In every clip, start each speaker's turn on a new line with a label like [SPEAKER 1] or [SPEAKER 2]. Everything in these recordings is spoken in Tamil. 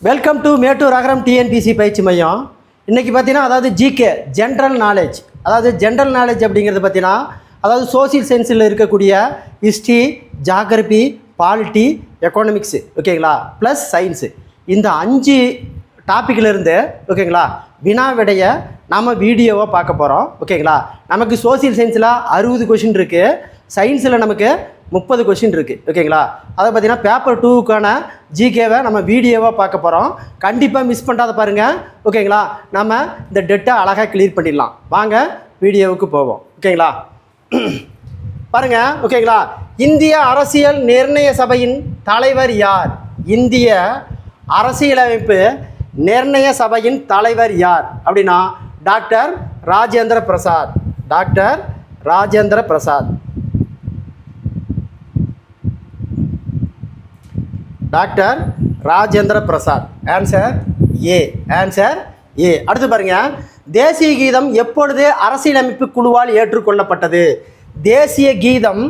[SPEAKER 1] Welcome to Mettur Agaram TNPSC பயிற்சி மையம். இன்றைக்கி பார்த்தீங்கன்னா அதாவது ஜிகே ஜென்ரல் நாலேஜ், அதாவது ஜென்ரல் நாலேஜ் அப்படிங்கிறது பார்த்தீங்கன்னா அதாவது சோசியல் சயின்ஸில் இருக்கக்கூடிய ஹிஸ்ட்ரி, ஜாகிரபி, பாலிட்டி, எக்கனாமிக்ஸு, ஓகேங்களா, ப்ளஸ் சயின்ஸு, இந்த 5 டாப்பிக்கிலிருந்து ஓகேங்களா வினா விடைய நம்ம வீடியோவாக பார்க்க போகிறோம். ஓகேங்களா, நமக்கு சோசியல் சயின்ஸில் 60 கொஷின் இருக்குது, சயின்ஸில் நமக்கு 30 கொஷின் இருக்குது. ஓகேங்களா, அதை பார்த்தீங்கன்னா பேப்பர் 2க்கான ஜிகேவை நம்ம வீடியோவாக பார்க்க போகிறோம். கண்டிப்பாக மிஸ் பண்ணாத பாருங்கள். ஓகேங்களா, நம்ம இந்த டெட்டை அழகாக கிளியர் பண்ணிடலாம். வாங்க வீடியோவுக்கு போவோம். ஓகேங்களா, பாருங்கள். ஓகேங்களா, இந்திய அரசியல் நிர்ணய சபையின் தலைவர் யார்? இந்திய அரசியலமைப்பு நிர்ணய சபையின் தலைவர் யார் அப்படின்னா doctor Rajendra Prasad. Doctor Rajendra Prasad. Doctor Rajendra Prasad. Answer A. Answer A. அடுத்து பாருங்க, தேசிய கீதம் எப்பொழுது அரசியலமைப்பு குழுவால் ஏற்றுக்கொள்ளப்பட்டது? தேசிய கீதம்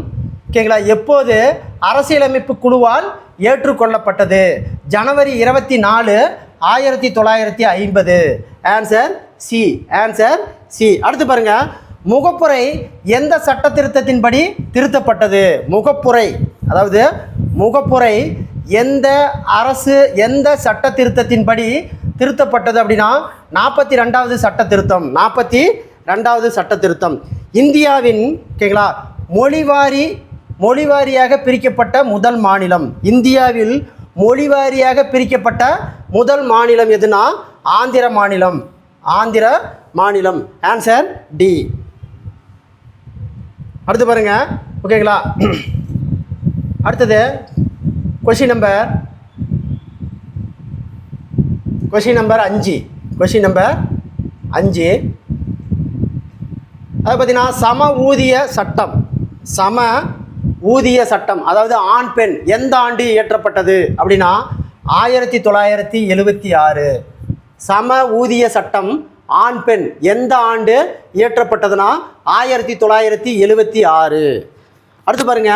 [SPEAKER 1] ஓகேங்களா எப்போது அரசியலமைப்பு குழுவால் ஏற்றுக்கொள்ளப்பட்டது? ஜனவரி 24, 1950. Answer C. Answer C. அடுத்து பாருங்க, முகப்புரை எந்த சட்ட திருத்தத்தின்படி திருத்தப்பட்டது? முகப்புரை அதாவது முகப்புரை எந்த சட்ட திருத்தத்தின்படி திருத்தப்பட்டது அப்படின்னா 42வது சட்ட திருத்தம். 42வது சட்ட திருத்தம். இந்தியாவின் ஓகேங்களா மொழிவாரியாக பிரிக்கப்பட்ட முதல் மாநிலம். இந்தியாவில் மொழிவாரியாக பிரிக்கப்பட்ட முதல் மாநிலம் எதுனா ஆந்திர மாநிலம். ஆந்திர மாநிலம். Answer D. அடுத்து பாருங்க. ஓகேங்களா, அடுத்தது கொஷின் நம்பர் 5. கொஷின் நம்பர் 5 அதை பார்த்தீங்கன்னா சம ஊதிய சட்டம். சம ஊதிய சட்டம் அதாவது ஆண் பெண் எந்த ஆண்டு இயற்றப்பட்டது அப்படின்னா 1976. சம ஊதிய சட்டம் ஆண் பெண் எந்த ஆண்டு இயற்றப்பட்டதுன்னா 1976. அடுத்து பாருங்க,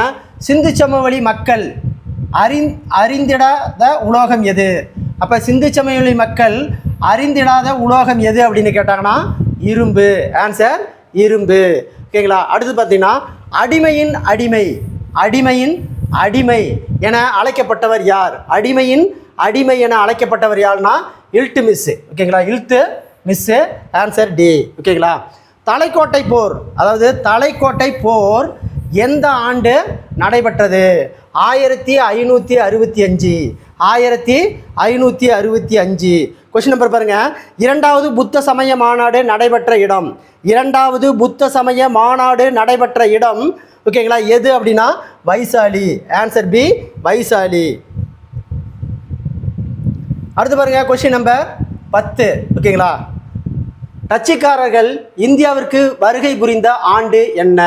[SPEAKER 1] சிந்து சமவெளி மக்கள் அறிந்திடாத உலோகம் எது? அப்போ சிந்து சமவெளி மக்கள் அறிந்திடாத உலோகம் எது அப்படின்னு கேட்டாங்கன்னா இரும்பு. ஆன்சர் இரும்பு. ஓகேங்களா, அடுத்து பார்த்தீங்கன்னா அடிமையின் அடிமை என அழைக்கப்பட்டவர் யார்? அடிமையின் அடிமை என அழைக்கப்பட்டவர் யாருன்னா இல்ட்டு மிஸ்ஸு. ஓகேங்களா, இல்ட்டு மிஸ்ஸு. Answer D. ஓகேங்களா, தலைக்கோட்டை போர் அதாவது தலைக்கோட்டை போர் எந்த ஆண்டு நடைபெற்றது? 1565. 1565. கொஸ்டின் நம்பர் பாருங்க, 2வது புத்த சமய மாநாடு நடைபெற்ற இடம். 2வது புத்த சமய மாநாடு நடைபெற்ற இடம் ஓகேங்களா எது அப்படின்னா வைசாலி. Answer B, Vaishali. அடுத்து பாருங்க, கொஸ்டின் நம்பர் 10. ஓகேங்களா, டச்சுக்காரர்கள் இந்தியாவிற்கு வருகை புரிந்த ஆண்டு என்ன?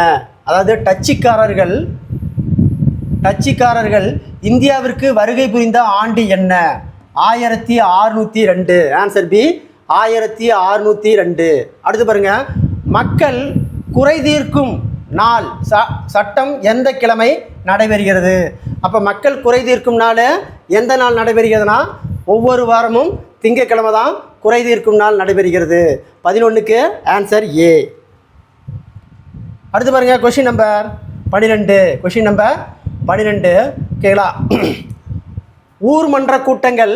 [SPEAKER 1] அதாவது டச்சுக்காரர்கள் இந்தியாவிற்கு வருகை புரிந்த ஆண்டு என்ன? 1602. Answer B, 1602. அடுத்து பாருங்க, மக்கள் குறை தீர்க்கும் நாள் சட்டம் எந்த கிழமை நடைபெறுகிறது? அப்போ மக்கள் குறை தீர்க்கும் நாள் எந்த நாள் நடைபெறுகிறதுனா ஒவ்வொரு வாரமும் திங்கட்கிழமை தான் குறை தீர்க்கும் நாள் நடைபெறுகிறது. 11க்கு ஆன்சர் ஏ. அடுத்து பாருங்க, கொஷின் நம்பர் 12. Question number 12. ஓகேங்களா, ஊர்மன்ற கூட்டங்கள்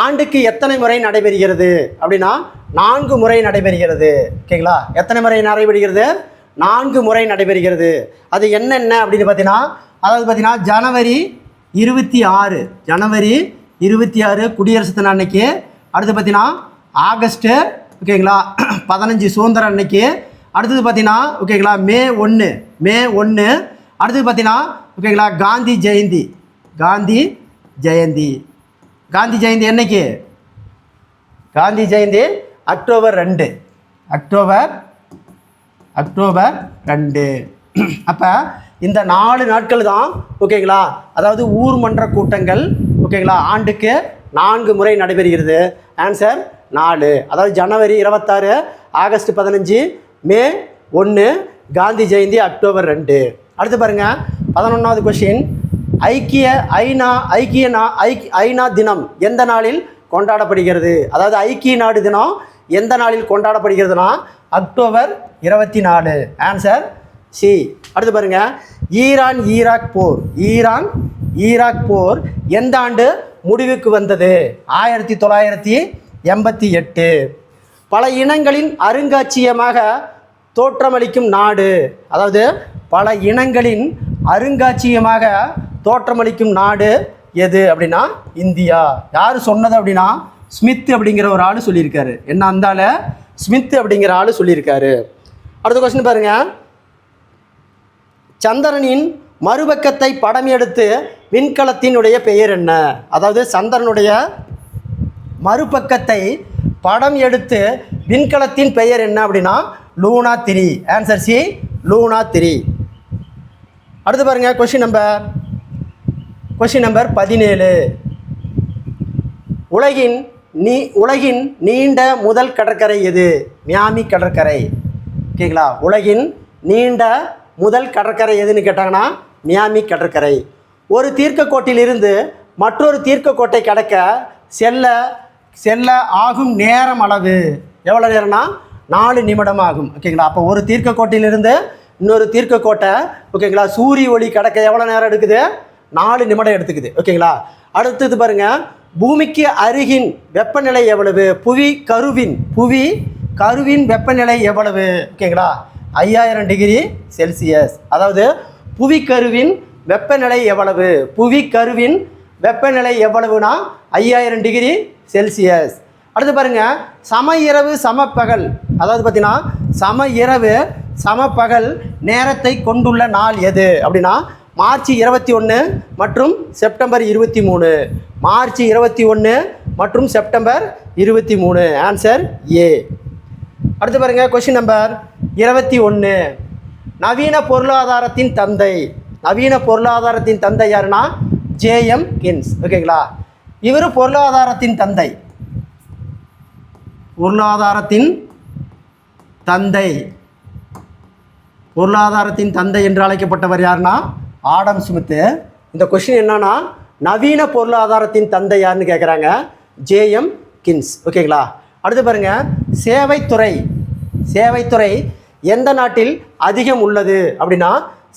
[SPEAKER 1] ஆண்டுக்கு எத்தனை முறை நடைபெறுகிறது அப்படின்னா 4 முறை நடைபெறுகிறது. ஓகேங்களா, எத்தனை முறை நடைபெறுகிறது? 4 முறை நடைபெறுகிறது. அது என்னென்ன அப்படின்னு பார்த்தீங்கன்னா அதாவது பார்த்தீங்கன்னா ஜனவரி 26 குடியரசு தின அன்னைக்கு. அடுத்து பார்த்தீங்கன்னா ஆகஸ்ட்டு ஓகேங்களா 15 சுதந்திரம் அன்னைக்கு. அடுத்தது பார்த்தீங்கன்னா ஓகேங்களா மே 1. அடுத்தது பார்த்தீங்கன்னா ஓகேங்களா காந்தி ஜெயந்தி என்னைக்கு? காந்தி ஜெயந்தி அக்டோபர் 2. அக்டோபர் 2. அப்போ இந்த 4 நாட்கள் தான் ஓகேங்களா அதாவது ஊர்மன்ற கூட்டங்கள் ஓகேங்களா ஆண்டுக்கு 4 முறை நடைபெறுகிறது. ஆன்சர் 4. அதாவது ஜனவரி 26, ஆகஸ்ட் 15, மே 1, காந்தி ஜெயந்தி அக்டோபர் 2. அடுத்து பாருங்கள் 11வது கொஷின், ஐநா தினம் எந்த நாளில் கொண்டாடப்படுகிறது? அதாவது ஐக்கிய நாடு தினம் எந்த நாளில் கொண்டாடப்படுகிறதுனா அக்டோபர் 24. Answer C. அடுத்து பாருங்க, ஈரான் ஈராக் போர் எந்த ஆண்டு முடிவுக்கு வந்தது? 1988. பல இனங்களின் அருங்காட்சியகமாக தோற்றமளிக்கும் நாடு, அதாவது பல இனங்களின் அருங்காட்சியகமாக தோற்றமளிக்கும் நாடு எது அப்படின்னா இந்தியா. யார் சொன்னது அப்படின்னா ஸ்மித் அப்படிங்கிற ஒரு ஆள் சொல்லியிருக்காரு. என்ன அந்தால ஸ்மித் அப்படிங்கிற ஆள் சொல்லியிருக்காரு. அடுத்த கொஸ்டின் பாருங்க, சந்திரனின் மறுபக்கத்தை படம் எடுத்து விண்கலத்தினுடைய பெயர் என்ன? அதாவது சந்திரனுடைய மறுபக்கத்தை படம் எடுத்து விண்கலத்தின் பெயர் என்ன அப்படின்னா லூனா 3. Answer C, Luna 3. அடுத்து பாருங்க, கொஸ்டின் நம்பர் 17. உலகின் நீண்ட முதல் கடற்கரை எது? மியாமி கடற்கரை. ஓகேங்களா? உலகின் நீண்ட முதல் கடற்கரை எதுன்னு கேட்டாங்கன்னா மியாமி கடற்கரை. ஒரு தீர்க்கக்கோட்டிலிருந்து மற்றொரு தீர்க்கக்கோட்டை கடக்க செல்ல ஆகும் நேரம் அளவு எவ்வளோ நேரம்னா 4 நிமிடம் ஆகும். ஓகேங்களா? அப்போ ஒரு தீர்க்கக்கோட்டிலிருந்து இன்னொரு தீர்க்கக்கோட்டை, ஓகேங்களா, சூரிய ஒளி கடக்க எவ்வளோ நேரம் எடுக்குது? 4 நிமிடம் எடுத்துக்குது. ஓகேங்களா? அடுத்தது பாருங்க, பூமிக்கு அருகின் வெப்பநிலை எவ்வளவு? புவி கருவின் வெப்பநிலை எவ்வளவு? ஓகேங்களா? 5000 டிகிரி செல்சியஸ். அதாவது புவி கருவின் வெப்பநிலை எவ்வளவு? வெப்பநிலை எவ்வளவுனா 5000 டிகிரி செல்சியஸ். அடுத்து பாருங்க, சம இரவு சமப்பகல், அதாவது பார்த்தீங்கன்னா சம இரவு சமப்பகல் நேரத்தை கொண்டுள்ள நாள் எது அப்படின்னா மார்ச் 21 மற்றும் செப்டம்பர் 23. மார்ச் 21 மற்றும் செப்டம்பர் 23. Answer A. அடுத்து பாருங்க, கொஸ்டின் நம்பர் 21. நவீன பொருளாதாரத்தின் தந்தை யாருன்னா ஜேஎம் கின்ஸ். ஓகேங்களா? இவர் பொருளாதாரத்தின் தந்தை என்று அழைக்கப்பட்டவர் யாருன்னா ஆடம் ஸ்மித். இந்த கொஸ்டின் என்னன்னா நவீன பொருளாதாரத்தின் தந்தை யாருன்னு கேட்குறாங்க, ஜேஎம் கின்ஸ். ஓகேங்களா? அடுத்து பாருங்க, சேவைத்துறை எந்த நாட்டில் அதிகம் உள்ளது அப்படின்னா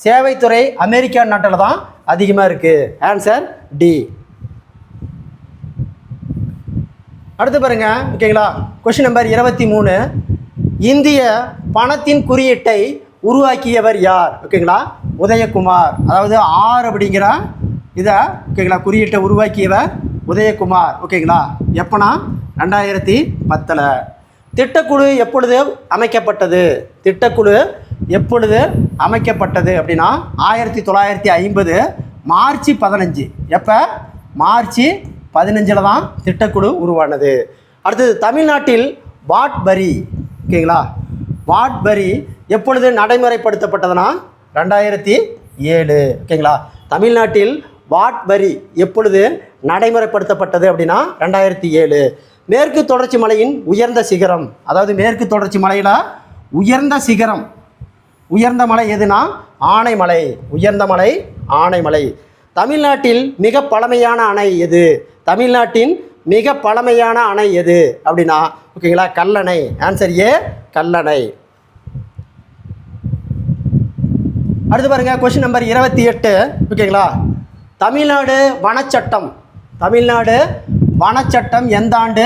[SPEAKER 1] சேவைத்துறை அமெரிக்கா நாட்டில் தான் அதிகமாக இருக்குது. Answer D. அடுத்து பாருங்க, ஓகேங்களா, கொஸ்டின் நம்பர் 23. இந்திய பணத்தின் குறியீட்டை உருவாக்கியவர் யார்? ஓகேங்களா? உதயகுமார். அதாவது ஆர் அப்படிங்கிற இதை, ஓகேங்களா, குறியீட்டை உருவாக்கியவர் உதயகுமார். ஓகேங்களா? எப்போனா 2010. திட்டக்குழு எப்பொழுது அமைக்கப்பட்டது அப்படின்னா 1950 மார்ச் 15. எப்போ? மார்ச் 15 தான் திட்டக்குழு உருவானது. அடுத்தது தமிழ்நாட்டில் வாட்வரி. ஓகேங்களா? வாட்வரி எப்பொழுது நடைமுறைப்படுத்தப்பட்டதுன்னா 2007. ஓகேங்களா? தமிழ்நாட்டில் வாட்வரி எப்பொழுது நடைமுறைப்படுத்தப்பட்டது அப்படின்னா 2007. மேற்கு தொடர்ச்சி மலையின் உயர்ந்த சிகரம், அதாவது மேற்கு தொடர்ச்சி மலையில் உயர்ந்த மலை எதுனா ஆனைமலை. தமிழ்நாட்டின் மிக பழமையான அணை எது அப்படின்னா, ஓகேங்களா, கல்லணை. Answer A, Kallanai. அடுத்து பாருங்க, கொஸ்டின் நம்பர் 28. ஓகேங்களா? தமிழ்நாடு வனச்சட்டம் எந்த ஆண்டு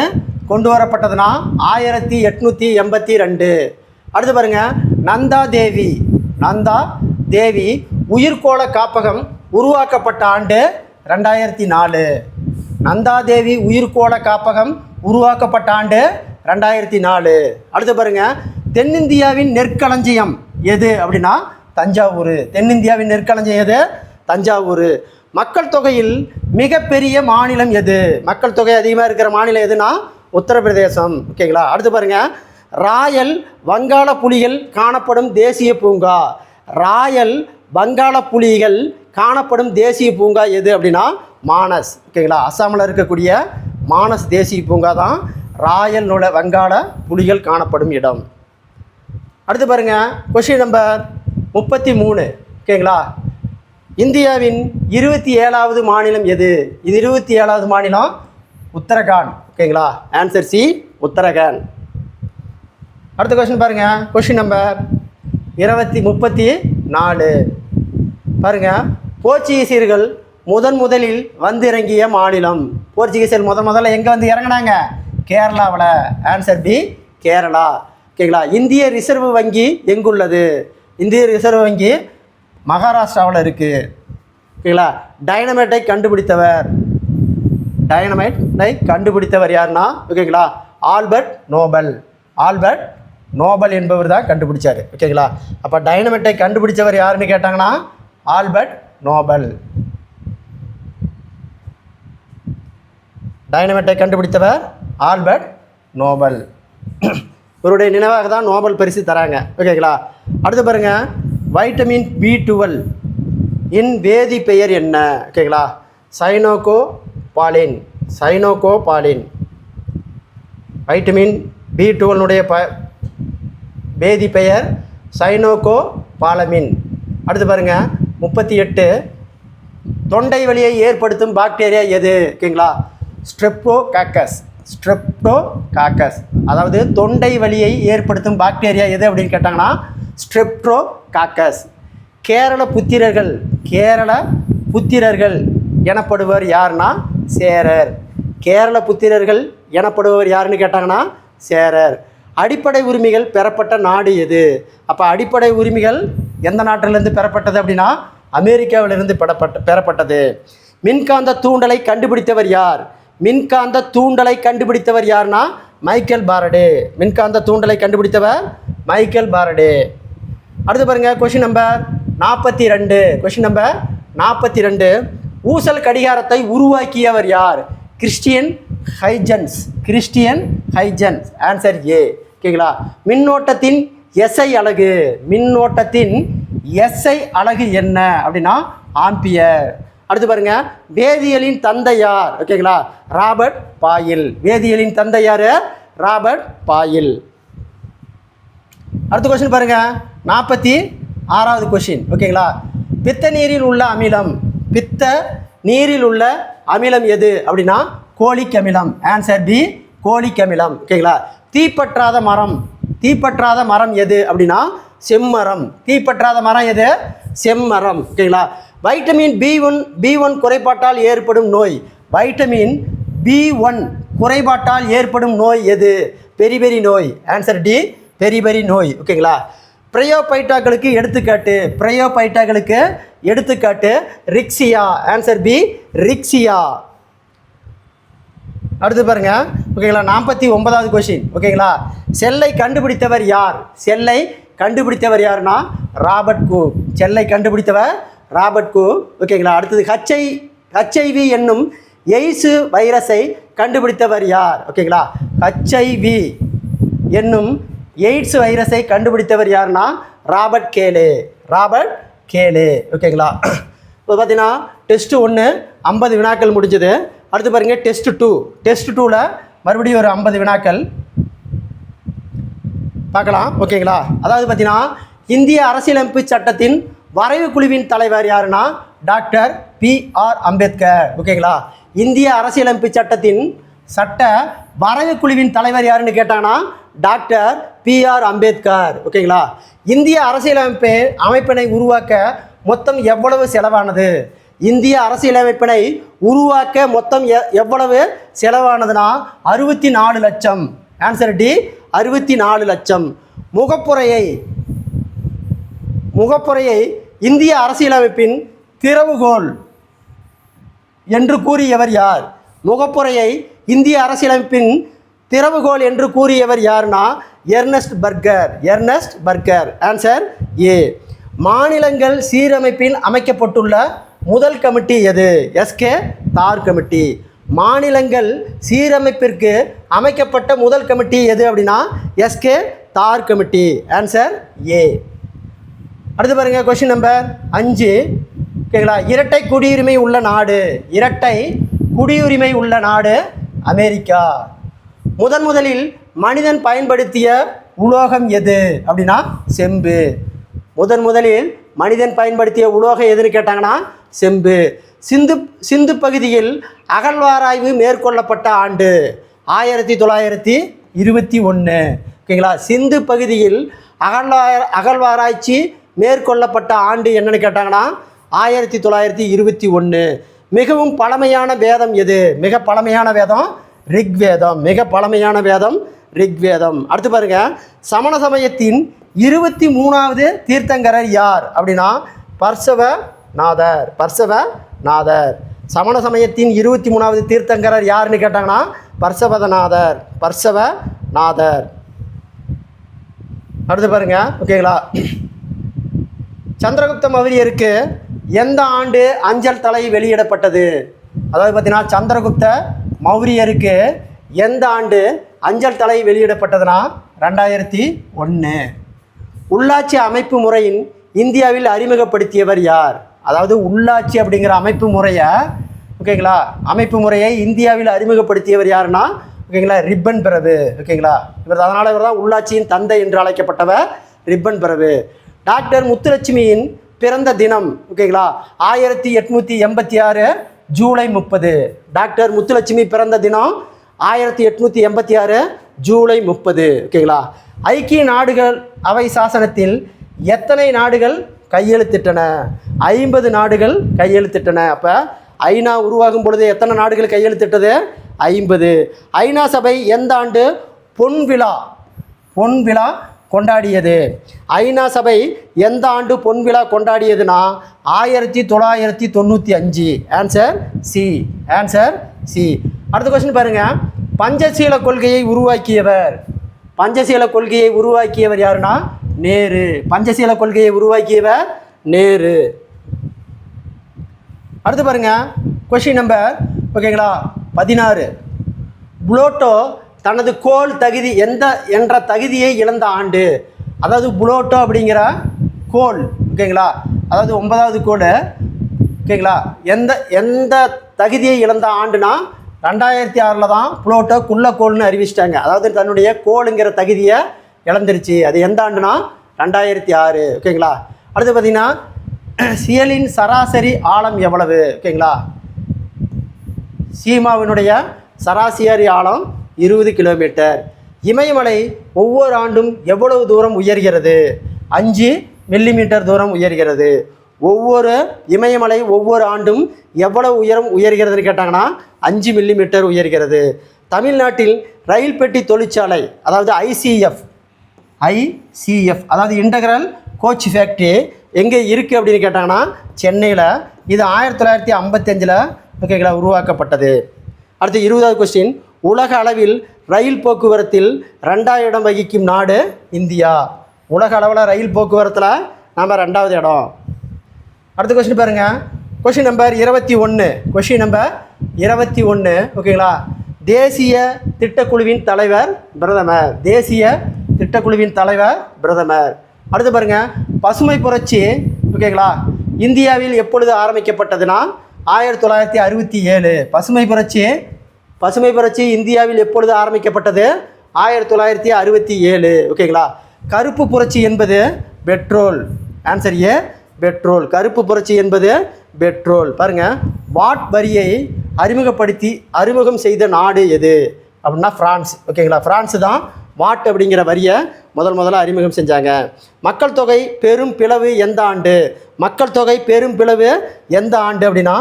[SPEAKER 1] கொண்டு வரப்பட்டதுன்னா 1882. அடுத்து பாருங்க, நந்தா தேவி உயிர்கோள காப்பகம் உருவாக்கப்பட்ட ஆண்டு 2004. நந்தா தேவி உயிர்கோள காப்பகம் உருவாக்கப்பட்ட ஆண்டு 2004. அடுத்து பாருங்க, தென்னிந்தியாவின் நெற்களஞ்சியம் எது அப்படின்னா தஞ்சாவூர். தென்னிந்தியாவின் நெற்களஞ்சியம் எது? தஞ்சாவூர். மக்கள் தொகையில் மிகப்பெரிய மாநிலம் எது? மக்கள் தொகை அதிகமாக இருக்கிற மாநிலம் எதுனா உத்தரப்பிரதேசம். ஓகேங்களா? அடுத்து பாருங்க, ராயல் வங்காள புலிகள் காணப்படும் தேசிய பூங்கா எது அப்படின்னா மானஸ். ஓகேங்களா? அஸ்ஸாமில் இருக்கக்கூடிய மானஸ் தேசிய பூங்கா தான் ராயல் வங்காள புலிகள் காணப்படும் இடம். அடுத்து பாருங்க, கொஸ்டின் நம்பர் 33. ஓகேங்களா? இந்தியாவின் 27வது மாநிலம் எது? இது 27வது மாநிலம் உத்தரகாண்ட். ஓகேங்களா. Answer C Uttarakhand. அடுத்த கொஸ்டின் பாருங்கள். கொஸ்டின் நம்பர் 34 பாருங்கள். போர்ச்சுகீசியர்கள் முதலில் வந்து இறங்கிய மாநிலம். போர்ச்சுகீசியர் முதல்ல எங்கே வந்து இறங்கினாங்க? கேரளாவில். Answer B Kerala. ஓகேங்களா. இந்திய ரிசர்வ் வங்கி எங்குள்ளது? இந்திய ரிசர்வ் வங்கி மகாராஷ்டிராவில் இருக்குது. ஓகேங்களா. டைனமைட்டை கண்டுபிடித்தவர் யாருன்னா ஓகேங்களா ஆல்பர்ட் நோபல் என்பவர் தான் கண்டுபிடிச்சார். ஓகேங்களா. அப்போ டைனமைட்டை கண்டுபிடிச்சவர் யாருன்னு கேட்டாங்கன்னா ஆல்பர்ட் நோபல். டைனமைட்டை கண்டுபிடித்தவர் ஆல்பர்ட் நோபல். இவருடைய நினைவாக தான் நோபல் பரிசு தராங்க. ஓகேங்களா. அடுத்து பாருங்கள். வைட்டமின் B12 இன் வேதி பெயர் என்ன? ஓகேங்களா. சைனோகோபாலின். வைட்டமின் B12 வேதி பெயர் சைனோகோபாலமின். அடுத்து பாருங்கள். 38 தொண்டை வலியை ஏற்படுத்தும் பாக்டீரியா எது? ஓகேங்களா. ஸ்ட்ரெப்டோகாக்கஸ். அதாவது தொண்டை வலியை ஏற்படுத்தும் பாக்டீரியா எது அப்படின்னு கேட்டாங்கன்னா ஸ்ட்ரெப்டோகாக்கஸ். கேரள புத்திரர்கள் எனப்படுவர் யாருன்னா சேரர். கேரள புத்திரர்கள் எனப்படுவர் யாருன்னு கேட்டாங்கன்னா சேரர். அடிப்படை உரிமைகள் பெறப்பட்ட நாடு எது? அப்போ அடிப்படை உரிமைகள் எந்த நாட்டிலிருந்து பெறப்பட்டது அப்படின்னா அமெரிக்காவிலிருந்து பெறப்பட்டது. மின்காந்த தூண்டலை கண்டுபிடித்தவர் யார்? யார்னா மைக்கேல் பாரடே. மின்காந்த தூண்டலை கண்டுபிடித்தவர் மைக்கேல் பாரடே. அடுத்து பாருங்கள். Question number 42. ஊசல் கடிகாரத்தை உருவாக்கியவர் யார்? Christian Huygens. Answer A. ஓகேங்களா. மின்னோட்டத்தின் எஸ்ஐ அலகு என்ன அப்படின்னா ஆம்பியர். அடுத்து பாருங்க. வேதியியலின் தந்தை யார்? ஓகேங்களா. Robert boil. வேதியியலின் தந்தை யார்? Robert boil. அடுத்த கொஸ்டின் பாருங்க. 46வது கொஸ்டின். ஓகேங்களா. பித்த நீரில் உள்ள அமிலம் எது அப்படின்னா கோலிக் அமிலம். ஆன்சர் பி கோலிக் அமிலம். ஓகேங்களா. தீப்பற்றாத மரம் எது அப்படின்னா செம்மரம். தீப்பற்றாத மரம் எது? செம்மரம். ஓகேங்களா. வைட்டமின் B1 குறைபாட்டால் ஏற்படும் நோய். வைட்டமின் B1 குறைபாட்டால் ஏற்படும் நோய் எது? பெரிபெரி நோய். ஆன்சர் டி பெரிபெரி நோய். ஓகேங்களா. பிரயோபைட்டாக்களுக்கு எடுத்துக்காட்டு ரிக்ஸியா. Answer B ரிக்ஸியா. அடுத்து பாருங்க. ஓகேங்களா. 49வது கொஸ்டின். ஓகேங்களா. செல்லை கண்டுபிடித்தவர் யாருன்னா ராபர்ட் கூக். செல்லை கண்டுபிடித்தவர் ராபர்ட் கூக். ஓகேங்களா. அடுத்தது HIV என்னும் எய்ட்ஸ் வைரஸை கண்டுபிடித்தவர் யார்? ஓகேங்களா. HIV என்னும் எய்ட்ஸ் வைரஸை கண்டுபிடித்தவர் யாருன்னா ராபர்ட் கேலே. ஓகேங்களா. இப்போ பார்த்தீங்கன்னா டெஸ்ட் 1 50 வினாக்கள் முடிஞ்சது. அடுத்து பாருங்கள். டெஸ்ட் 2ல் மறுபடியும் ஒரு 50 வினாக்கள் பார்க்கலாம். ஓகேங்களா. அதாவது பார்த்தீங்கன்னா இந்திய அரசியலமைப்பு சட்டத்தின் வரைவு குழுவின் தலைவர் யாருன்னா டாக்டர் P.R. அம்பேத்கர். ஓகேங்களா. இந்திய அரசியலமைப்பு சட்டத்தின் வரைவு குழுவின் தலைவர் யாருன்னு கேட்டாங்கன்னா டாக்டர் P.R. அம்பேத்கர். ஓகேங்களா. இந்திய அமைப்பினை உருவாக்க மொத்தம் எவ்வளவு செலவானது? இந்திய அரசியலமைப்பினை உருவாக்க மொத்தம் எவ்வளவு செலவானதுன்னா 64 லட்சம். ஆன்சர் டி 64 லட்சம். முகப்புரையை இந்திய அரசியலமைப்பின் திறவுகோல் என்று கூறியவர் யார்? முகப்புரையை இந்திய அரசியலமைப்பின் திறவுகோல் என்று கூறியவர் யார்னா எர்னஸ்ட் பர்கர். Answer A. மாநிலங்கள் சீரமைப்பில் அமைக்கப்பட்டுள்ள முதல் கமிட்டி எது? எஸ்கே தார் கமிட்டி. மாநிலங்கள் சீரமைப்பிற்கு அமைக்கப்பட்ட முதல் கமிட்டி எது அப்படின்னா எஸ்கே தார் கமிட்டி. Answer A. அடுத்து பாருங்கள். Question number 5. ஓகேங்களா. இரட்டை குடியுரிமை உள்ள நாடு அமெரிக்கா. முதலில் மனிதன் பயன்படுத்திய உலோகம் எது அப்படின்னா செம்பு. முதலில் மனிதன் பயன்படுத்திய உலோகம் எதுன்னு கேட்டாங்கன்னா செம்பு. சிந்து பகுதியில் அகழ்வாராய்வு மேற்கொள்ளப்பட்ட ஆண்டு 1921. ஓகேங்களா. சிந்து பகுதியில் அகழ்வாராய்ச்சி மேற்கொள்ளப்பட்ட ஆண்டு என்னன்னு கேட்டாங்கன்னா 1921. மிகவும் பழமையான வேதம் எது? மிக பழமையான வேதம் ரிக்வேதம். மிக பழமையான வேதம் ரிக்வேதம். அடுத்து பாருங்க, சமண சமயத்தின் 23வது தீர்த்தங்கரர் யார் அப்படின்னா பர்சவநாதர். பர்சவநாதர். சமண சமயத்தின் 23வது தீர்த்தங்கரர் யாருன்னு கேட்டாங்கன்னா பர்சவநாதர். பர்சவநாதர். அடுத்து பாருங்க, ஓகேங்களா. சந்திரகுப்த மௌரியருக்கு எந்த ஆண்டு அஞ்சல் தலை வெளியிடப்பட்டது? அதாவது பார்த்தீங்கன்னா சந்திரகுப்த மௌரியருக்கு எந்த ஆண்டு அஞ்சல் தலை வெளியிடப்பட்டதுன்னா 2001. உள்ளாட்சி அமைப்பு முறையின் இந்தியாவில் அறிமுகப்படுத்தியவர் யார்? அதாவது உள்ளாட்சி அப்படிங்கிற அமைப்பு முறையை, ஓகேங்களா, அமைப்பு முறையை இந்தியாவில் அறிமுகப்படுத்தியவர் யாருன்னா, ஓகேங்களா, ரிப்பன் பிரபு. ஓகேங்களா, அதனால் இவர் தான் உள்ளாட்சியின் தந்தை என்று அழைக்கப்பட்டவர் ரிப்பன் பிரபு. டாக்டர் முத்துலட்சுமியின் பிறந்த தினம், ஓகேங்களா, 1886 ஜூலை 30. டாக்டர் முத்துலட்சுமி பிறந்த தினம் 1886 ஜூலை 30. ஓகேங்களா. ஐக்கிய நாடுகள் அவை சாசனத்தில் எத்தனை நாடுகள் கையெழுத்திட்டன? 50 நாடுகள் கையெழுத்திட்டன. அப்போ ஐநா உருவாகும் பொழுது எத்தனை நாடுகள் கையெழுத்திட்டது? 50. ஐநா சபை எந்த ஆண்டு பொன்விழா கொண்டாடியது? ஐநா சபை எந்த ஆண்டு பொன்விழா கொண்டாடியதுன்னா 1995. Answer C. Answer C. அடுத்த கொஸ்டின் பாருங்க, பஞ்சசீல கொள்கையை உருவாக்கியவர் யாருன்னா நேரு. பஞ்சசீல கொள்கையை உருவாக்கியவர் நேரு. அடுத்து பாருங்க, கொஸ்டின் நம்பர், ஓகேங்களா, 16. புளோட்டோ தனது கோள் தகுதி என்ற தகுதியை இழந்த ஆண்டு? அதாவது புளோட்டோ அப்படிங்கிற கோள், ஓகேங்களா, அதாவது 9வது கோள், ஓகேங்களா, எந்த தகுதியை இழந்த ஆண்டுனா 2006 தான் புளோட்டோ குள்ளக்கோள்னு அறிவிச்சிட்டாங்க. அதாவது தன்னுடைய கோளுங்கிற தகுதியை இழந்துருச்சு. அது எந்த ஆண்டுனா 2006. ஓகேங்களா. அடுத்து பார்த்தீங்கன்னா சியலின் சராசரி ஆழம் எவ்வளவு? ஓகேங்களா, சீமாவினுடைய சராசரி ஆழம் 20 கிலோமீட்டர். இமயமலை ஒவ்வொரு ஆண்டும் எவ்வளவு தூரம் உயர்கிறது? 5 மில்லிமீட்டர் தூரம் உயர்கிறது. இமயமலை ஒவ்வொரு ஆண்டும் எவ்வளவு உயரம் உயர்கிறதுன்னு கேட்டாங்கன்னா 5 மில்லிமீட்டர் உயர்கிறது. தமிழ்நாட்டில் ரயில் பெட்டி தொழிற்சாலை, அதாவது ஐசிஎஃப், அதாவது இன்டகிரல் கோச் ஃபேக்ட்ரி எங்கே இருக்குது அப்படின்னு கேட்டாங்கன்னா சென்னையில். இது 1955 ஓகேங்களா உருவாக்கப்பட்டது. அடுத்து 20வது கொஸ்டின், உலக அளவில் ரயில் போக்குவரத்தில் 2வது இடம் வகிக்கும் நாடு இந்தியா. உலக அளவில் ரயில் போக்குவரத்தில் நாம் 2வது இடம். அடுத்த கொஸ்டின் பாருங்கள், கொஸ்டின் நம்பர் 21. ஓகேங்களா. தேசிய திட்டக்குழுவின் தலைவர் பிரதமர். தேசிய திட்டக்குழுவின் தலைவர் பிரதமர். அடுத்து பாருங்கள், பசுமை புரட்சி, ஓகேங்களா, இந்தியாவில் எப்பொழுது ஆரம்பிக்கப்பட்டதுன்னா 1967. பசுமை புரட்சி இந்தியாவில் எப்பொழுது ஆரம்பிக்கப்பட்டது? 1967. ஓகேங்களா. கருப்பு புரட்சி என்பது பெட்ரோல். Answer A, petrol. கருப்பு புரட்சி என்பது பெட்ரோல். பாருங்கள், வாட் வரியை அறிமுகம் செய்த நாடு எது அப்படின்னா பிரான்ஸ். ஓகேங்களா, பிரான்ஸ் தான் வாட் அப்படிங்கிற வரியை முதல்ல அறிமுகம் செஞ்சாங்க. மக்கள் தொகை பெரும் பிளவு எந்த ஆண்டு? மக்கள் தொகை பெரும் பிளவு எந்த ஆண்டு அப்படின்னா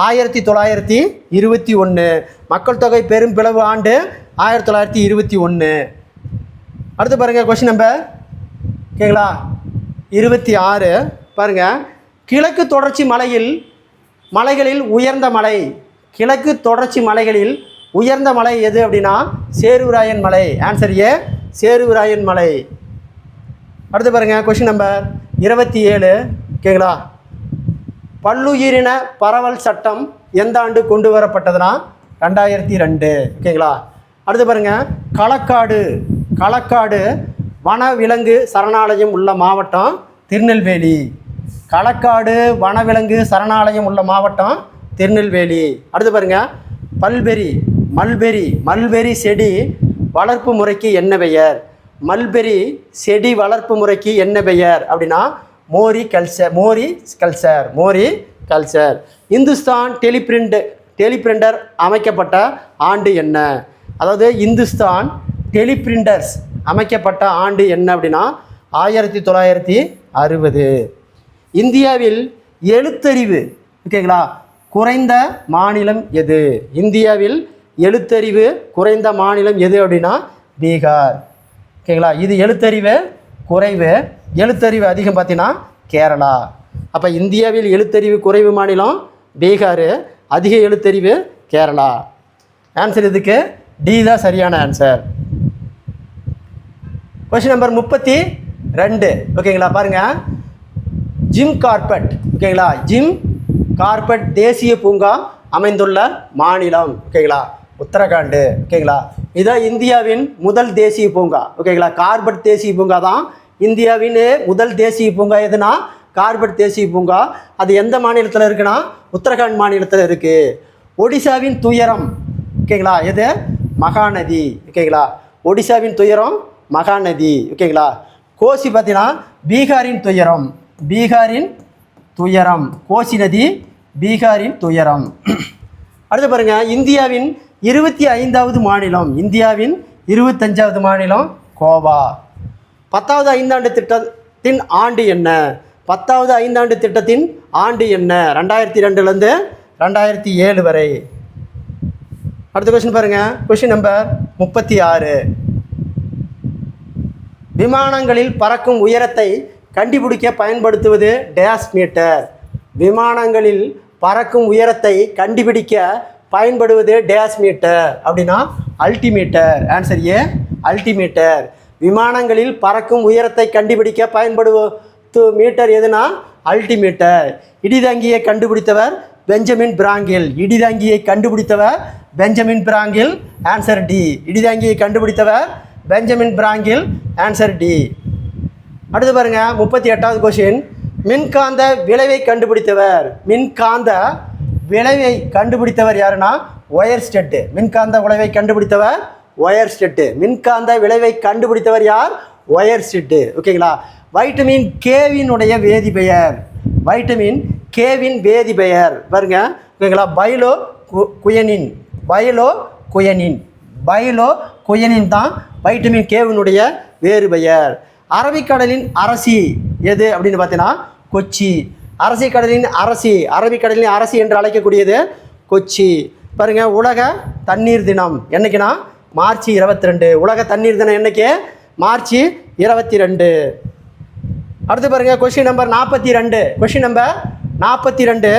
[SPEAKER 1] 1921. மக்கள் தொகை பெரும் பிளவு ஆண்டு 1921. அடுத்து பாருங்கள், கொஸ்டின் நம்பர், ஓகேங்களா, 26. பாருங்கள், கிழக்கு தொடர்ச்சி மலைகளில் உயர்ந்த மலை. கிழக்கு தொடர்ச்சி மலைகளில் உயர்ந்த மலை எது அப்படின்னா சேருவிராயன் மலை. ஆன்சர் ஏ, சேருவிராயன் மலை. அடுத்து பாருங்கள், கொஸ்டின் நம்பர் 27. ஓகேங்களா, பல்லுயிரின பரவல் சட்டம் எந்த ஆண்டு கொண்டு வரப்பட்டதுன்னா 2002. ஓகேங்களா. அடுத்து பாருங்கள், களக்காடு வனவிலங்கு சரணாலயம் உள்ள மாவட்டம் திருநெல்வேலி. களக்காடு வனவிலங்கு சரணாலயம் உள்ள மாவட்டம் திருநெல்வேலி. அடுத்து பாருங்கள், மல்பெரி செடி வளர்ப்பு முறைக்கு என்ன பெயர்? மல்பெரி செடி வளர்ப்பு முறைக்கு என்ன பெயர் அப்படின்னா மோரி கல்ச்சர். இந்துஸ்தான் டெலிபிரிண்டர் அமைக்கப்பட்ட ஆண்டு என்ன? அதாவது இந்துஸ்தான் டெலிபிரிண்டர்ஸ் அமைக்கப்பட்ட ஆண்டு என்ன அப்படின்னா 1960. இந்தியாவில் எழுத்தறிவு ஓகேங்களா குறைந்த மாநிலம் எது? இந்தியாவில் எழுத்தறிவு குறைந்த மாநிலம் எது அப்படின்னா பீகார். ஓகேங்களா, இது எழுத்தறிவு குறைவு, எழுத்தறிவு அதிகம் பார்த்தீங்கன்னா கேரளா. அப்போ இந்தியாவில் எழுத்தறிவு குறைவு மாநிலம் பீகார், அதிக எழுத்தறிவு கேரளா. ஆன்சர் இதுக்கு டி தான் சரியான ஆன்சர். Question number 32. ஓகேங்களா, பாருங்கள். ஜிம் கார்பெட் ஓகேங்களா, ஜிம் கார்பெட் தேசிய பூங்கா அமைந்துள்ள மாநிலம் ஓகேங்களா உத்தரகாண்டு. ஓகேங்களா, இதுதான் இந்தியாவின் முதல் தேசிய பூங்கா. ஓகேங்களா, கார்பெட் தேசிய பூங்கா தான் இந்தியாவின் முதல் தேசிய பூங்கா. எதுனா கார்பெட் தேசிய பூங்கா. அது எந்த மாநிலத்தில் இருக்குன்னா உத்தரகாண்ட் மாநிலத்தில் இருக்குது. ஒடிசாவின் துயரம் ஓகேங்களா எது? மகாநதி. ஓகேங்களா, ஒடிசாவின் துயரம் மகாநதி. ஓகேங்களா, கோசி பார்த்தீங்கன்னா பீகாரின் துயரம், பீகாரின் துயரம், கோசி நதி பீகாரின் துயரம். அடுத்து பாருங்கள், இந்தியாவின் 25வது மாநிலம், இந்தியாவின் 25வது மாநிலம் கோவா. 10வது ஐந்தாண்டு திட்டத்தின் ஆண்டு என்ன? 10வது ஐந்தாண்டு திட்டத்தின் ஆண்டு என்ன? 2002லேருந்து 2007 வரை. அடுத்த கொஸ்டின் பாருங்கள். Question number 36. விமானங்களில் பறக்கும் உயரத்தை கண்டுபிடிக்க பயன்படுத்துவது டேஷ் மீட்டர். விமானங்களில் பறக்கும் உயரத்தை கண்டுபிடிக்க பயன்படுவது டேஷ் மீட்டர் அப்படின்னா அல்டிமீட்டர். Answer A altimeter. விமானங்களில் பறக்கும் உயரத்தை கண்டுபிடிக்க பயன்படுவது மீட்டர் எதுனா அல்டிமீட்டர். இடிதாங்கியை கண்டுபிடித்தவர் பெஞ்சமின் பிராங்கில். இடிதாங்கியை கண்டுபிடித்தவர் பெஞ்சமின் பிராங்கில். Answer D. இடிதாங்கியை கண்டுபிடித்தவர் பெஞ்சமின் பிராங்கில். Answer D. அடுத்து பாருங்கள், 38வது கொஸ்டின். மின்காந்த விளைவை கண்டுபிடித்தவர், மின்காந்த விளைவை கண்டுபிடித்தவர் யாருன்னா ஒயர்ஸ்டெட்டு. மின்காந்த விளைவை கண்டுபிடித்தவர் ஒயர்ஸ்டெட்டு. மின்காந்த விளைவை கண்டுபிடித்தவர் யார்? ஒயர்ஸ்டெட்டு. ஓகேங்களா, வைட்டமின் கேவினுடைய வேதிப்பெயர், வைட்டமின் கேவின் வேதிப்பெயர் பாருங்க. ஓகேங்களா, பைலோ குயனின், பைலோ குயனின், பைலோ குயனின் தான் வைட்டமின் கேவினுடைய வேறு பெயர். அரபிக்கடலின் அரசி எது அப்படின்னு பார்த்தீங்கன்னா கொச்சி. அரபிக்கடலின் அரசி, அரபிக்கடலின் அரசி என்று அழைக்கக்கூடியது கொச்சி. பாருங்கள், உலக தண்ணீர் தினம் என்னைக்குன்னா மார்ச் 22. உலக தண்ணீர் தினம் என்னைக்கு? மார்ச் 22. அடுத்து பாருங்கள், கொஸ்டின் நம்பர் 42. Question number 42.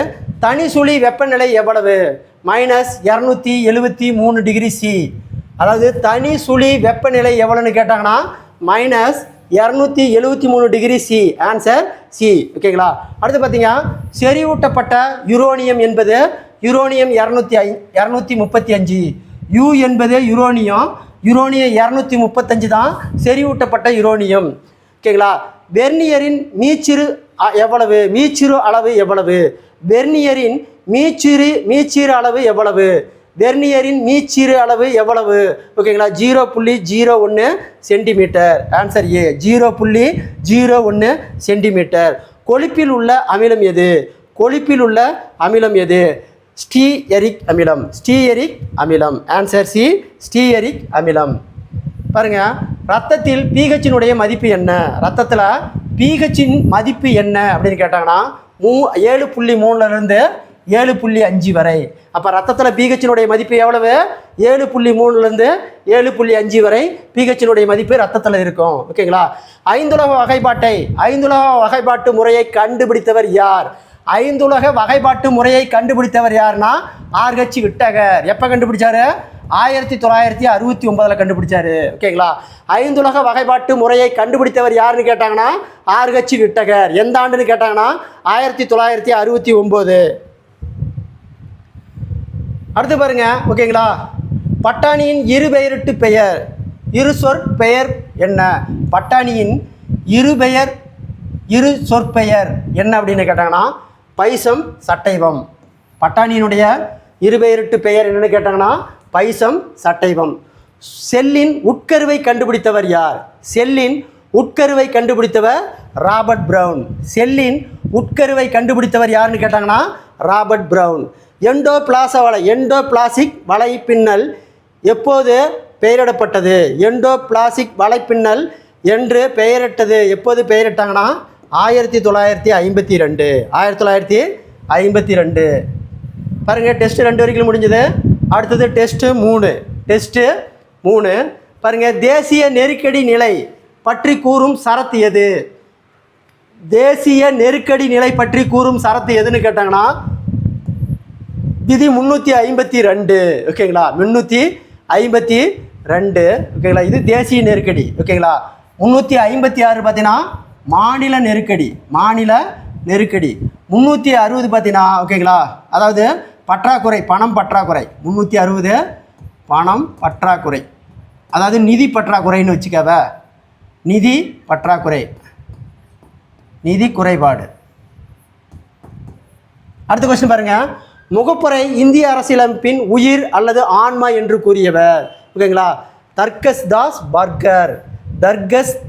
[SPEAKER 1] தனிசுழி வெப்பநிலை எவ்வளவு? -273 டிகிரி சி. அதாவது தனி சுழி வெப்பநிலை எவ்வளோன்னு கேட்டாங்கன்னா -273 டிகிரி சி. Answer C. ஓகேங்களா, அடுத்து பார்த்தீங்கன்னா செறிவூட்டப்பட்ட யுரேனியம் என்பது யுரேனியம் 235. யூ என்பது யுரேனியம், யுரேனியம் 235 தான் செறிவூட்டப்பட்ட யுரேனியம். ஓகேங்களா, வெர்னியரின் மீச்சிறு எவ்வளவு? மீச்சிறு அளவு எவ்வளவு? வெர்னியரின் மீச்சிறு அளவு எவ்வளவு? வெர்னியரின் மீச்சிறு அளவு எவ்வளவு? ஓகேங்களா, 0.01 சென்டிமீட்டர். Answer A 0.01 centimetre. கொழுப்பில் உள்ள அமிலம் எது? கொழுப்பில் உள்ள அமிலம் எது? ஸ்டீயரிக் அமிலம், ஸ்டீயரிக் அமிலம். ஆன்சர் சி ஸ்டீயரிக் அமிலம். பாருங்கள், ரத்தத்தில் பிஹெச்சினுடைய மதிப்பு என்ன? ரத்தத்தில் பிஹெச்சின் மதிப்பு என்ன அப்படின்னு கேட்டாங்கன்னா 7.3லேருந்து 7.5 வரை. அப்போ ரத்தத்தில் பிஹெச்சினுடைய மதிப்பு எவ்வளவு? 7.3லேருந்து 7.5 வரை பிஹெச்சினுடைய மதிப்பு ரத்தத்தில் இருக்கும். ஓகேங்களா, ஐந்துலக வகைப்பாட்டு முறையை கண்டுபிடித்தவர் யார்? ஐந்துலக வகைப்பாட்டு முறையை கண்டுபிடித்தவர் யாருன்னா ஆர்ஹெச் விட்டகர். எப்போ கண்டுபிடிச்சாரு? 1969 கண்டுபிடிச்சாரு. ஓகேங்களா, ஐந்துலக வகைப்பாட்டு முறையை கண்டுபிடித்தவர் யாருன்னு கேட்டாங்கன்னா ஆர்ஹெச் விட்டகர். எந்த ஆண்டுன்னு கேட்டாங்கன்னா 1969. அடுத்து பாருங்க. ஓகேங்களா, பட்டாணியின் இருபெயரிட்டு பெயர், இரு சொற்பெயர் என்ன? பட்டாணியின் இரு சொற்பெயர் என்ன அப்படின்னு கேட்டாங்கன்னா பைசம் சட்டைவம். பட்டாணியினுடைய இருபெயரிட்டு பெயர் என்னன்னு கேட்டாங்கன்னா பைசம் சட்டைவம். செல்லின் உட்கருவை கண்டுபிடித்தவர் யார்? செல்லின் உட்கருவை கண்டுபிடித்தவர் ராபர்ட் பிரவுன். செல்லின் உட்கருவை கண்டுபிடித்தவர் யாருன்னு கேட்டாங்கன்னா ராபர்ட் பிரவுன். எண்டோபிளாசிக் வலைப்பின்னல் எப்போது பெயரிடப்பட்டது? எண்டோபிளாசிக் வலைப்பின்னல் என்று பெயரிட்டது எப்போது பெயரிட்டாங்கன்னா 1952. 1952. பாருங்கள், டெஸ்ட்டு 2 வரைக்கும் முடிஞ்சது. அடுத்தது டெஸ்ட்டு 3. பாருங்கள், தேசிய நெருக்கடி நிலை பற்றி கூறும் சரத்து எது? தேசிய நெருக்கடி நிலை பற்றி கூறும் சரத்து எதுன்னு கேட்டாங்கன்னா விதி 352. ஓகேங்களா? 352. ஓகேங்களா? இது தேசிய நெருக்கடி. ஓகேங்களா? 356 பார்த்தீங்கன்னா மாநில நெருக்கடி. 360 பார்த்தீங்கன்னா ஓகேங்களா, அதாவது பற்றாக்குறை, பணம் பற்றாக்குறை. 360 பணம் பற்றாக்குறை, அதாவது நிதி பற்றாக்குறைன்னு வச்சுக்கவ, நிதி பற்றாக்குறை, நிதி குறைபாடு. அடுத்த கொஸ்டின் பாருங்க. முகப்புரை இந்திய அரசியலமைப்பின் உயிர் அல்லது ஆன்மா என்று கூறியவர்? ஓகேங்களா? தர்கஸ்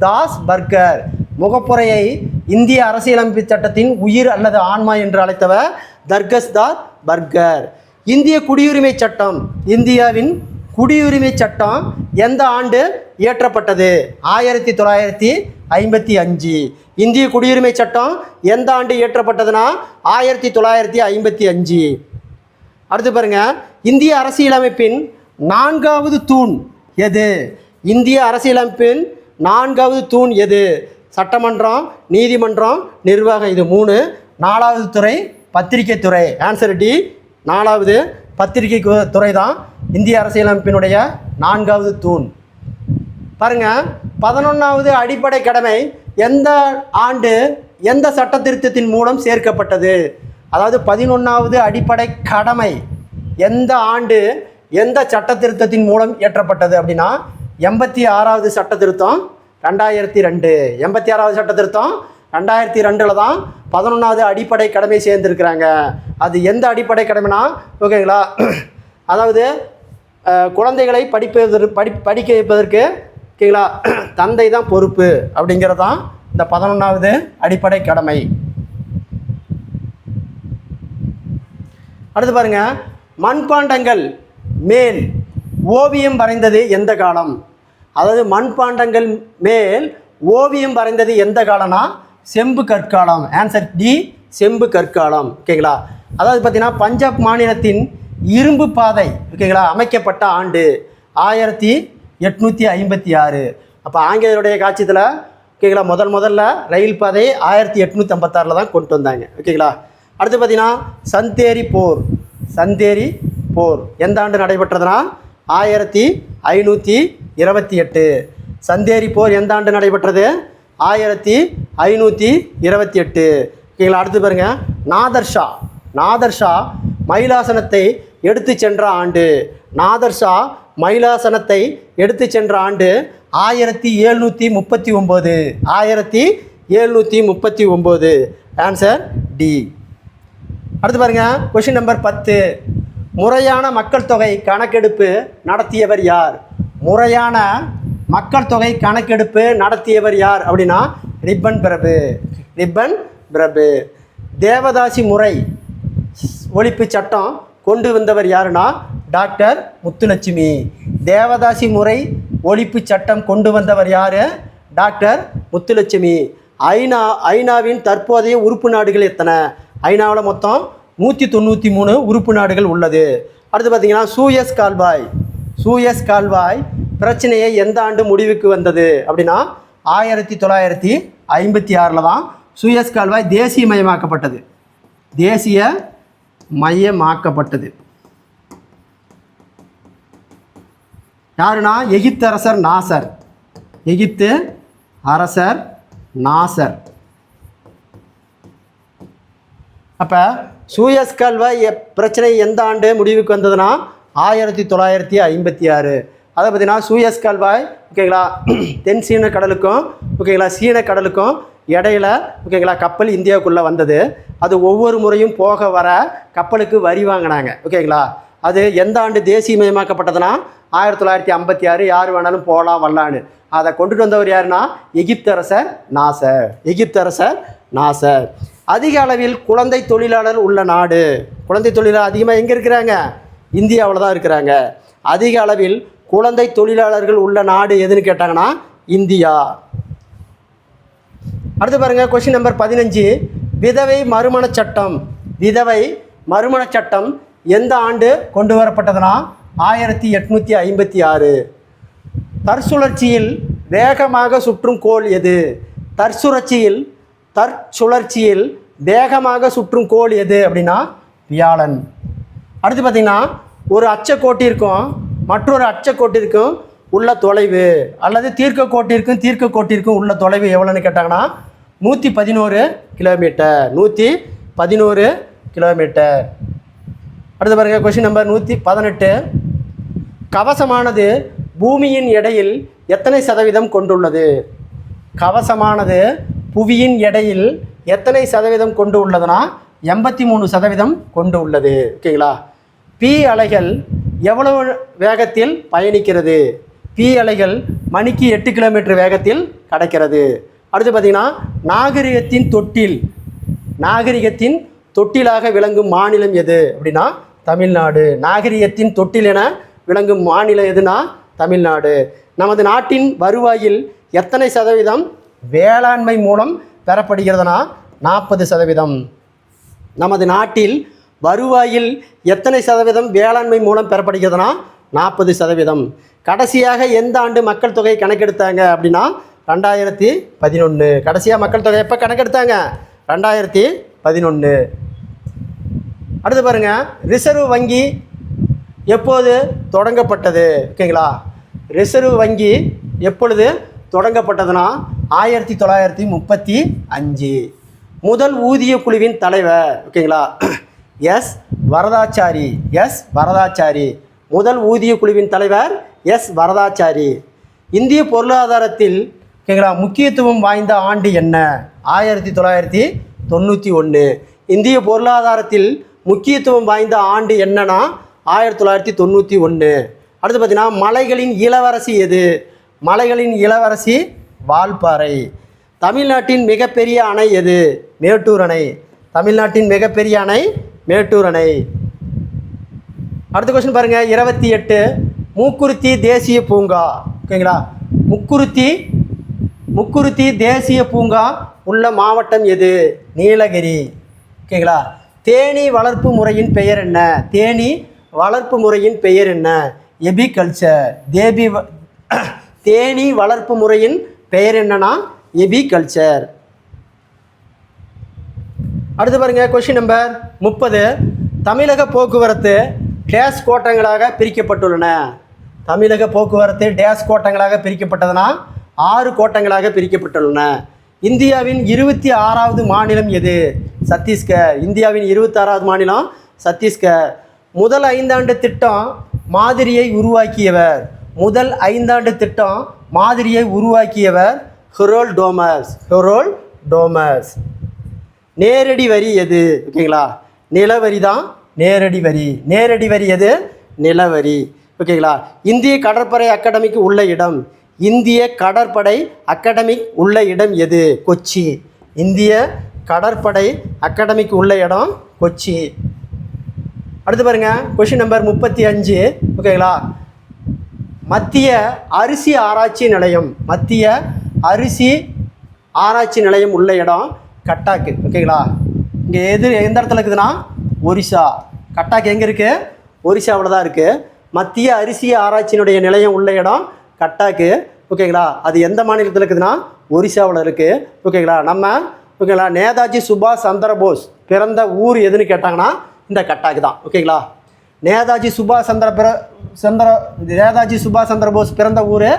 [SPEAKER 1] தாஸ் பர்கர் முகப்புரையை இந்திய அரசியலமைப்பு சட்டத்தின் உயிர் அல்லது ஆன்மா என்று அழைத்தவர் தர்கஸ் தாஸ் பர்கர். இந்திய குடியுரிமை சட்டம், இந்தியாவின் குடியுரிமை சட்டம் எந்த ஆண்டு இயற்றப்பட்டது? 1955. இந்திய குடியுரிமை சட்டம் எந்த ஆண்டு இயற்றப்பட்டதுன்னா 1955. அடுத்து பாருங்க, இந்திய அரசியலமைப்பின் 4வது தூண் எது? இந்திய அரசியலமைப்பின் 4வது தூண் எது? சட்டமன்றம், நீதிமன்றம், நிர்வாகம். இது 3. 4வது துறை பத்திரிகை துறை. Answer D. 4வது பத்திரிகை துறை தான் இந்திய அரசியலமைப்பினுடைய 4வது தூண். பாருங்க, 11வது அடிப்படை கடமை எந்த ஆண்டு எந்த சட்ட திருத்தத்தின் மூலம் சேர்க்கப்பட்டது? அதாவது 11வது அடிப்படை கடமை எந்த ஆண்டு எந்த சட்ட திருத்தத்தின் மூலம் இயற்றப்பட்டது அப்படின்னா 86வது சட்ட திருத்தம் 2002. 86வது சட்ட திருத்தம் 2002 தான் 11வது அடிப்படை கடமை சேர்ந்துருக்கிறாங்க. அது எந்த அடிப்படை கடமைனா ஓகேங்களா, அதாவது குழந்தைகளை படிக்க வைப்பதற்கு ஓகேங்களா தந்தை தான் பொறுப்பு அப்படிங்கிறது தான் இந்த 11வது அடிப்படை கடமை. அடுத்து பாருங்க, மண்பாண்டங்கள் மேல் ஓவியம் வரைந்தது எந்த காலம்? அதாவது மண்பாண்டங்கள் மேல் ஓவியம் வரைந்தது எந்த காலம்னா செம்பு கற்காலம். Answer D. செம்பு கற்காலம். ஓகேங்களா? அதாவது பார்த்தீங்கன்னா பஞ்சாப் மாநிலத்தின் இரும்பு பாதை ஓகேங்களா அமைக்கப்பட்ட ஆண்டு 1856. அப்போ ஆங்கிலேயருடைய காட்சியத்தில் ஓகேங்களா முதல்ல ரயில் பாதை 1856 தான் கொண்டு வந்தாங்க. ஓகேங்களா? அடுத்து பார்த்தீங்கன்னா சந்தேரி போர் எந்த ஆண்டு நடைபெற்றதுன்னா 1528. சந்தேரி போர் எந்த ஆண்டு நடைபெற்றது? 1528. ஓகேங்களா? அடுத்து பாருங்கள், நாதர்ஷா மயிலாசனத்தை எடுத்து சென்ற ஆண்டு. நாதர்ஷா மயிலாசனத்தை எடுத்து சென்ற ஆண்டு 1739. 1739. Answer D. அடுத்து பாருங்க, கொஸ்டின் நம்பர் 10. முறையான மக்கள் தொகை கணக்கெடுப்பு நடத்தியவர் யார்? முறையான மக்கள் தொகை கணக்கெடுப்பு நடத்தியவர் யார் அப்படின்னா ரிப்பன் பிரபு. தேவதாசி முறை ஒழிப்பு சட்டம் கொண்டு வந்தவர் யாருன்னா டாக்டர் முத்துலட்சுமி. தேவதாசி முறை ஒழிப்பு சட்டம் கொண்டு வந்தவர் யார்? டாக்டர் முத்துலட்சுமி. ஐநாவின் தற்போதைய உறுப்பு நாடுகள் எத்தனை? ஐநாவில் மொத்தம் 193 உறுப்பு நாடுகள் உள்ளது. அடுத்து பார்த்தீங்கன்னா சூயஸ் கால்வாய் பிரச்சனையை எந்த ஆண்டு முடிவுக்கு வந்தது அப்படின்னா 1956 தான் சூயஸ் கால்வாய் தேசியமயமாக்கப்பட்டது. யாருன்னா எகிப்து அரசர் நாசர். அப்போ சூயஸ் கால்வாய் பிரச்சனை எந்த ஆண்டு முடிவுக்கு வந்ததுன்னா 1956. அதை பார்த்தீங்கன்னா சூயஸ் கால்வாய் ஓகேங்களா தென் சீன கடலுக்கும் ஓகேங்களா சீன கடலுக்கும் இடையில ஓகேங்களா கப்பல் இந்தியாவுக்குள்ளே வந்தது. அது ஒவ்வொரு முறையும் போக வர கப்பலுக்கு வரி வாங்கினாங்க. ஓகேங்களா? அது எந்த ஆண்டு தேசியமயமாக்கப்பட்டதுன்னா 1956. யார் வேணாலும் போகலாம் வரலான்னு. அதை கொண்டுட்டு வந்தவர் யாருன்னா எகிப்து அரசர் நாசர். அதிக அளவில் குழந்தை தொழிலாளர் உள்ள நாடு. குழந்தை தொழிலாளர் அதிகமாக எங்கே இருக்கிறாங்க? இந்தியாவில் தான் இருக்கிறாங்க. அதிக அளவில் குழந்தை தொழிலாளர்கள் உள்ள நாடு எதுன்னு கேட்டாங்கன்னா இந்தியா. அடுத்து பாருங்கள் கொஸ்டின் நம்பர் 15. விதவை மறுமணச் சட்டம். விதவை மறுமணச் சட்டம் எந்த ஆண்டு கொண்டு வரப்பட்டதுன்னா 1856. தற்சுழற்சியில் வேகமாக சுற்றும் கோள் எது? தற்சுழற்சியில் வேகமாக சுற்றும் கோள் எது அப்படின்னா வியாழன். அடுத்து பார்த்திங்கன்னா ஒரு அச்சக்கோட்டிற்கும் மற்றொரு அச்சக்கோட்டிற்கும் உள்ள தொலைவு அல்லது தீர்க்கக்கோட்டிற்கும் உள்ள தொலைவு எவ்வளோன்னு கேட்டாங்கன்னா 111 கிலோமீட்டர். 111 கிலோமீட்டர். அடுத்து பாருங்கள் கொஸ்டின் நம்பர் 118. கவசமானது பூமியின் எடையில் எத்தனை சதவீதம் கொண்டுள்ளது? கவசமானது புவியின் எடையில் எத்தனை சதவீதம் கொண்டு உள்ளதுன்னா 83% கொண்டு உள்ளது. ஓகேங்களா? பி அலைகள் எவ்வளவு வேகத்தில் பயணிக்கிறது? பி அலைகள் மணிக்கு 8 கிலோமீட்டர் வேகத்தில் கடக்கிறது. அடுத்து பார்த்திங்கன்னா நாகரிகத்தின் தொட்டிலாக விளங்கும் மாநிலம் எது அப்படின்னா தமிழ்நாடு. நாகரிகத்தின் தொட்டில் என விளங்கும் மாநிலம் எதுனா தமிழ்நாடு. நமது நாட்டின் வருவாயில் எத்தனை சதவீதம் வேளாண்மை மூலம் பெறப்படுகிறதுனா 40%. நமது நாட்டில் வருவாயில் எத்தனை சதவீதம் வேளாண்மை மூலம் பெறப்படுகிறதுனா 40%. கடைசியாக எந்த ஆண்டு மக்கள் தொகை கணக்கெடுத்தாங்க அப்படின்னா 2011. கடைசியாக மக்கள் தொகை எப்போ கணக்கெடுத்தாங்க? 2011. அடுத்து பாருங்கள் ரிசர்வ் வங்கி எப்போது தொடங்கப்பட்டது? ஓகேங்களா? ரிசர்வ் வங்கி எப்பொழுது தொடங்கப்பட்டதுன்னா 1935. முதல் ஊதிய குழுவின் தலைவர் ஓகேங்களா எஸ் வரதாச்சாரி. முதல் ஊதிய குழுவின் தலைவர் எஸ் வரதாச்சாரி. இந்திய பொருளாதாரத்தில் ஓகேங்களா முக்கியத்துவம் வாய்ந்த ஆண்டு என்ன? 1991. இந்திய பொருளாதாரத்தில் முக்கியத்துவம் வாய்ந்த ஆண்டு என்னன்னா 1991. அடுத்து பார்த்தீங்கன்னா மலைகளின் இளவரசி எது? மலைகளின் இளவரசி வால்பாறை. தமிழ்நாட்டின் மிகப்பெரிய அணை எது? மேட்டூர் அணை. தமிழ்நாட்டின் மிகப்பெரிய அணை மேட்டூர் அணை. அடுத்த கொஸ்டின் பாருங்கள் 28. மூக்குருத்தி தேசிய பூங்கா ஓகேங்களா முக்குருத்தி தேசிய பூங்கா உள்ள மாவட்டம் எது? நீலகிரி. ஓகேங்களா? தேனீ வளர்ப்பு முறையின் பெயர் என்ன? தேனீ வளர்ப்பு முறையின் பெயர் என்ன? எபிகல்ச்சர். தேனீ வளர்ப்பு முறையின் பெயர் என்னன்னா எபிகல்ச்சர். அடுத்து பாருங்கள் கொஸ்டின் நம்பர் 30. தமிழக போக்குவரத்து டேஸ் கோட்டங்களாக பிரிக்கப்பட்டுள்ளன. தமிழக போக்குவரத்து டேஸ் கோட்டங்களாக பிரிக்கப்பட்டதுன்னா 6 கோட்டங்களாக பிரிக்கப்பட்டுள்ளன. இந்தியாவின் 26வது மாநிலம் எது? சத்தீஸ்கர். இந்தியாவின் 26வது மாநிலம் சத்தீஸ்கர். முதல் 5 ஆண்டு திட்டம் மாதிரியை உருவாக்கியவர் ஹெரோல்ட் டோமஸ். நேரடி வரி எது? ஓகேங்களா? நிலவரி தான் நேரடி வரி எது? நிலவரி. ஓகேங்களா? இந்திய கடற்படை அகாடமிக்கு உள்ள இடம். இந்திய கடற்படை அகாடமிக் உள்ள இடம் எது? கொச்சி. இந்திய கடற்படை அகாடமிக்கு உள்ள இடம் கொச்சி. அடுத்து பாருங்கள் கொஸ்டின் நம்பர் 35. ஓகேங்களா? மத்திய அரிசி ஆராய்ச்சி நிலையம் உள்ள இடம் கட்டாக்கு. ஓகேங்களா? இங்கே எந்த இடத்துல இருக்குதுன்னா ஒரிசா. கட்டாக்கு எங்கே இருக்குது? ஒரிசாவில் தான் இருக்குது. மத்திய அரிசி ஆராய்ச்சியினுடைய நிலையம் உள்ள இடம் கட்டாக்கு. ஓகேங்களா? அது எந்த மாநிலத்தில் இருக்குதுன்னா ஒரிசாவில் இருக்குது. ஓகேங்களா? ஓகேங்களா நேதாஜி சுபாஷ் சந்திர போஸ் பிறந்த ஊர் எதுன்னு கேட்டாங்கன்னா இந்த கட்டாக்கு தான். ஓகேங்களா? நேதாஜி சுபாஷ் சந்திர போஸ் பிறந்த ஊர்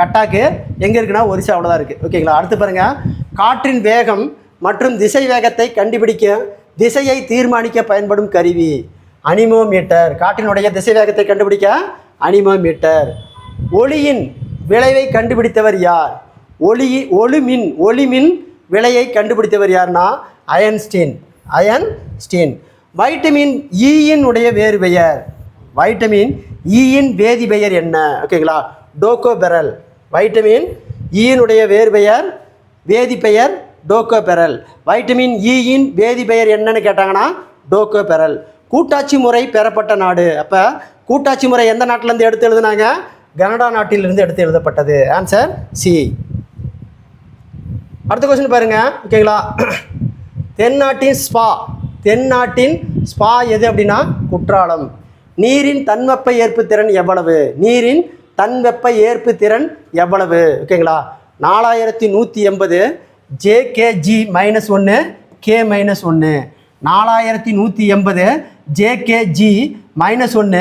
[SPEAKER 1] கட்டாக்கு எங்கே இருக்குன்னா ஒரிசாவில் தான் இருக்குது. ஓகேங்களா? அடுத்து பாருங்கள் காற்றின் வேகம் மற்றும் திசை வேகத்தை கண்டுபிடிக்க திசையை தீர்மானிக்க பயன்படும் கருவி அனிமோமீட்டர். காற்றினுடைய திசை வேகத்தை கண்டுபிடிக்க அனிமோமீட்டர். ஒளியின் விளைவை கண்டுபிடித்தவர் யார்? ஒளிமின் விளையை கண்டுபிடித்தவர் யார்னா அயன்ஸ்டீன். வைட்டமின் ஈயின் வேறு பெயர். வைட்டமின் ஈயின் வேதி பெயர் என்ன? ஓகேங்களா? டோகோபெரல். வைட்டமின் ஈயினுடைய வேறு பெயர் வேதி பெயர் டோகோபெரல். வைட்டமின் ஈயின் வேதி பெயர் என்னன்னு கேட்டாங்கன்னா டோகோபெரல். கூட்டாட்சி முறை பெறப்பட்ட நாடு. அப்போ கூட்டாட்சி முறை எந்த நாட்டிலேருந்து எடுத்து எழுதுனாங்க? கனடா நாட்டிலிருந்து எடுத்து எழுதப்பட்டது. Answer C. அடுத்த கொஸ்டின் பாருங்க. ஓகேங்களா, தென்னாட்டின் ஸ்பா எது அப்படின்னா குற்றாலம். நீரின் தன்வெப்ப ஏற்பு திறன் எவ்வளவு? நீரின் தன்வெப்ப ஏற்பு திறன் எவ்வளவு? ஓகேங்களா, 4180 JkG-1 K-1. 4180 JkG-1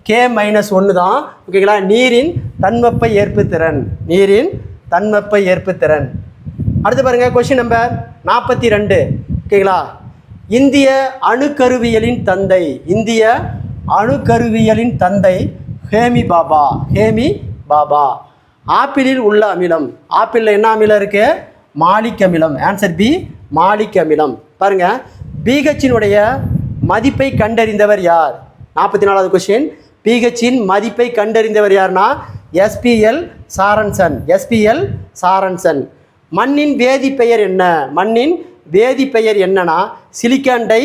[SPEAKER 1] K-1 தான் ஓகேங்களா நீரின் தன்வெப்ப ஏற்பு திறன். நீரின் தன்வெப்ப ஏற்பு திறன். அடுத்து பாருங்கள், கொஸ்டின் நம்பர் 42. ஓகேங்களா, இந்திய அணுக்கருவியலின் தந்தை ஹேமி பாபா. ஆப்பிளில் உள்ள அமிலம், ஆப்பிளில் என்ன அமிலம் இருக்குது? மாலிக் அமிலம். ஆன்சர் பி, மாலிக் அமிலம். பாருங்கள், பிஹெச்சினுடைய மதிப்பை கண்டறிந்தவர் யார்? 44வது கொஸ்டின். பிஹெச்சின் மதிப்பை கண்டறிந்தவர் யார்னா SPL சாரன்சன். மண்ணின் வேதிப்பெயர் என்ன? மண்ணின் வேதிப்பெயர் என்னன்னா silicon di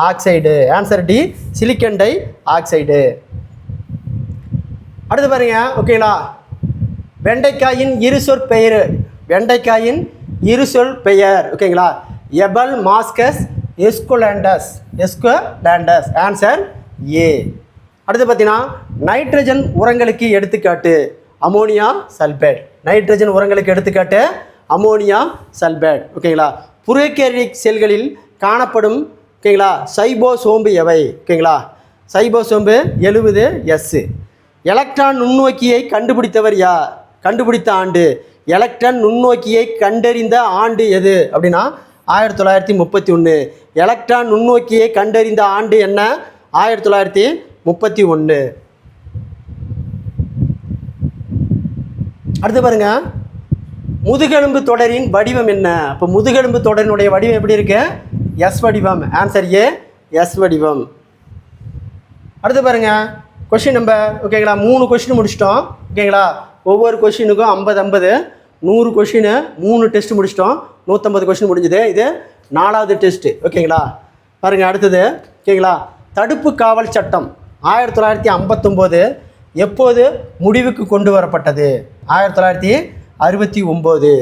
[SPEAKER 1] oxide. Answer D, silicon dioxide. அடுத்து பாருங்க. ஓகேங்களா, வெண்டைக்காயின் இருசொல் பெயர். ஓகேங்களா, எபல் மாஸ்கஸ் எஸ்குலாண்டஸ். Answer A. அடுத்து பார்த்தீங்கன்னா, நைட்ரஜன் உரங்களுக்கு எடுத்துக்காட்டு அமோனியா சல்பேட். நைட்ரஜன் உரங்களுக்கு எடுத்துக்காட்டு அமோனியா சல்பேட். ஓகேங்களா, புரோகேரியோட்டிக் செல்களில் காணப்படும் ஓகேங்களா சைபோசோம்பு எவை? ஓகேங்களா, சைபோசோம்பு 70S. எலக்ட்ரான் நுண்ணோக்கியை கண்டுபிடித்த ஆண்டு? எலக்ட்ரான் நுண்ணோக்கியை கண்டறிந்த ஆண்டு எது அப்படின்னா 1931. எலக்ட்ரான் நுண்ணோக்கியை கண்டறிந்த ஆண்டு என்ன? 1931. அடுத்து பாருங்க, முதுகெலும்பு தொடரின் வடிவம் என்ன? இப்போ முதுகெலும்பு தொடரினுடைய வடிவம் எப்படி இருக்கு? S வடிவம். ஆன்சர் ஏ, S வடிவம். அடுத்து பாருங்க, கொஸ்டின் நம்பர் ஓகேங்களா 3 கொஸ்டின் முடிச்சிட்டோம். ஓகேங்களா, ஒவ்வொரு கொஸ்டினுக்கும் 50 100 கொஸ்டின் 3 டெஸ்ட் முடிச்சிட்டோம். 150 கொஸ்டின் முடிஞ்சுது. இது 4வது டெஸ்ட்டு. ஓகேங்களா, பாருங்கள் அடுத்தது. ஓகேங்களா, தடுப்பு காவல் சட்டம் 1959 எப்போது முடிவுக்கு கொண்டு வரப்பட்டது? 1969.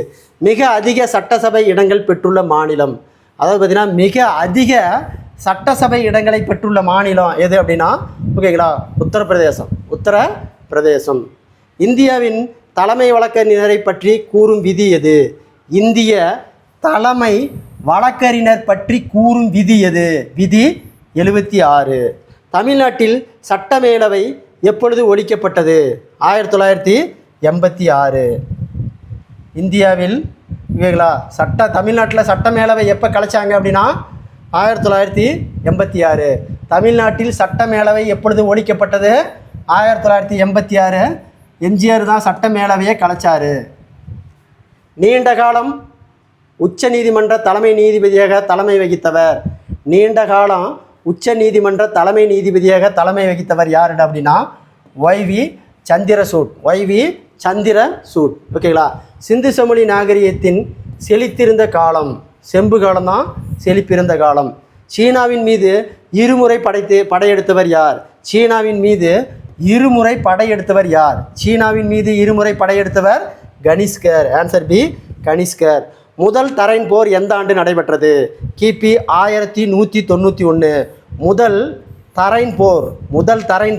[SPEAKER 1] மிக அதிக சட்டசபை இடங்கள் பெற்றுள்ள மாநிலம், அதாவது பார்த்திங்கன்னா மிக அதிக சட்டசபை இடங்களை பெற்றுள்ள மாநிலம் எது அப்படின்னா ஓகேங்களா உத்தரப்பிரதேசம். இந்தியாவின் தலைமை வழக்கறிஞரை பற்றி கூறும் விதி எது? இந்திய தலைமை வழக்கறிஞர் பற்றி கூறும் விதி எது? விதி 76. தமிழ்நாட்டில் சட்டமேலவை எப்பொழுது ஒழிக்கப்பட்டது? 1986. இந்தியாவில் ஓகேங்களா தமிழ்நாட்டில் சட்டமேலவை எப்போ கலைச்சாங்க அப்படின்னா 1986. தமிழ்நாட்டில் சட்டமேலவை எப்பொழுது ஒழிக்கப்பட்டது? 1986. எம்ஜிஆர் தான் சட்டமேலவையை கலைச்சார். நீண்ட காலம் உச்ச நீதிமன்ற தலைமை நீதிபதியாக தலைமை வகித்தவர். நீண்ட காலம் உச்ச நீதிமன்ற தலைமை நீதிபதியாக தலைமை வகித்தவர் யார் அப்படின்னா ஒய்வி சந்திரசூட். ஓகேங்களா, சிந்து சமவெளி நாகரிகத்தின் செழித்திருந்த காலம் செம்பு காலம் தான் செழிப்பிருந்த காலம். சீனாவின் மீது இருமுறை படையெடுத்தவர் யார்? சீனாவின் மீது இருமுறை படையெடுத்தவர் கனிஷ்கர். ஆன்சர் பி, கனிஷ்கர். முதல் தரைன் போர் எந்த ஆண்டு நடைபெற்றது? கிபி 1191. முதல் தரைன்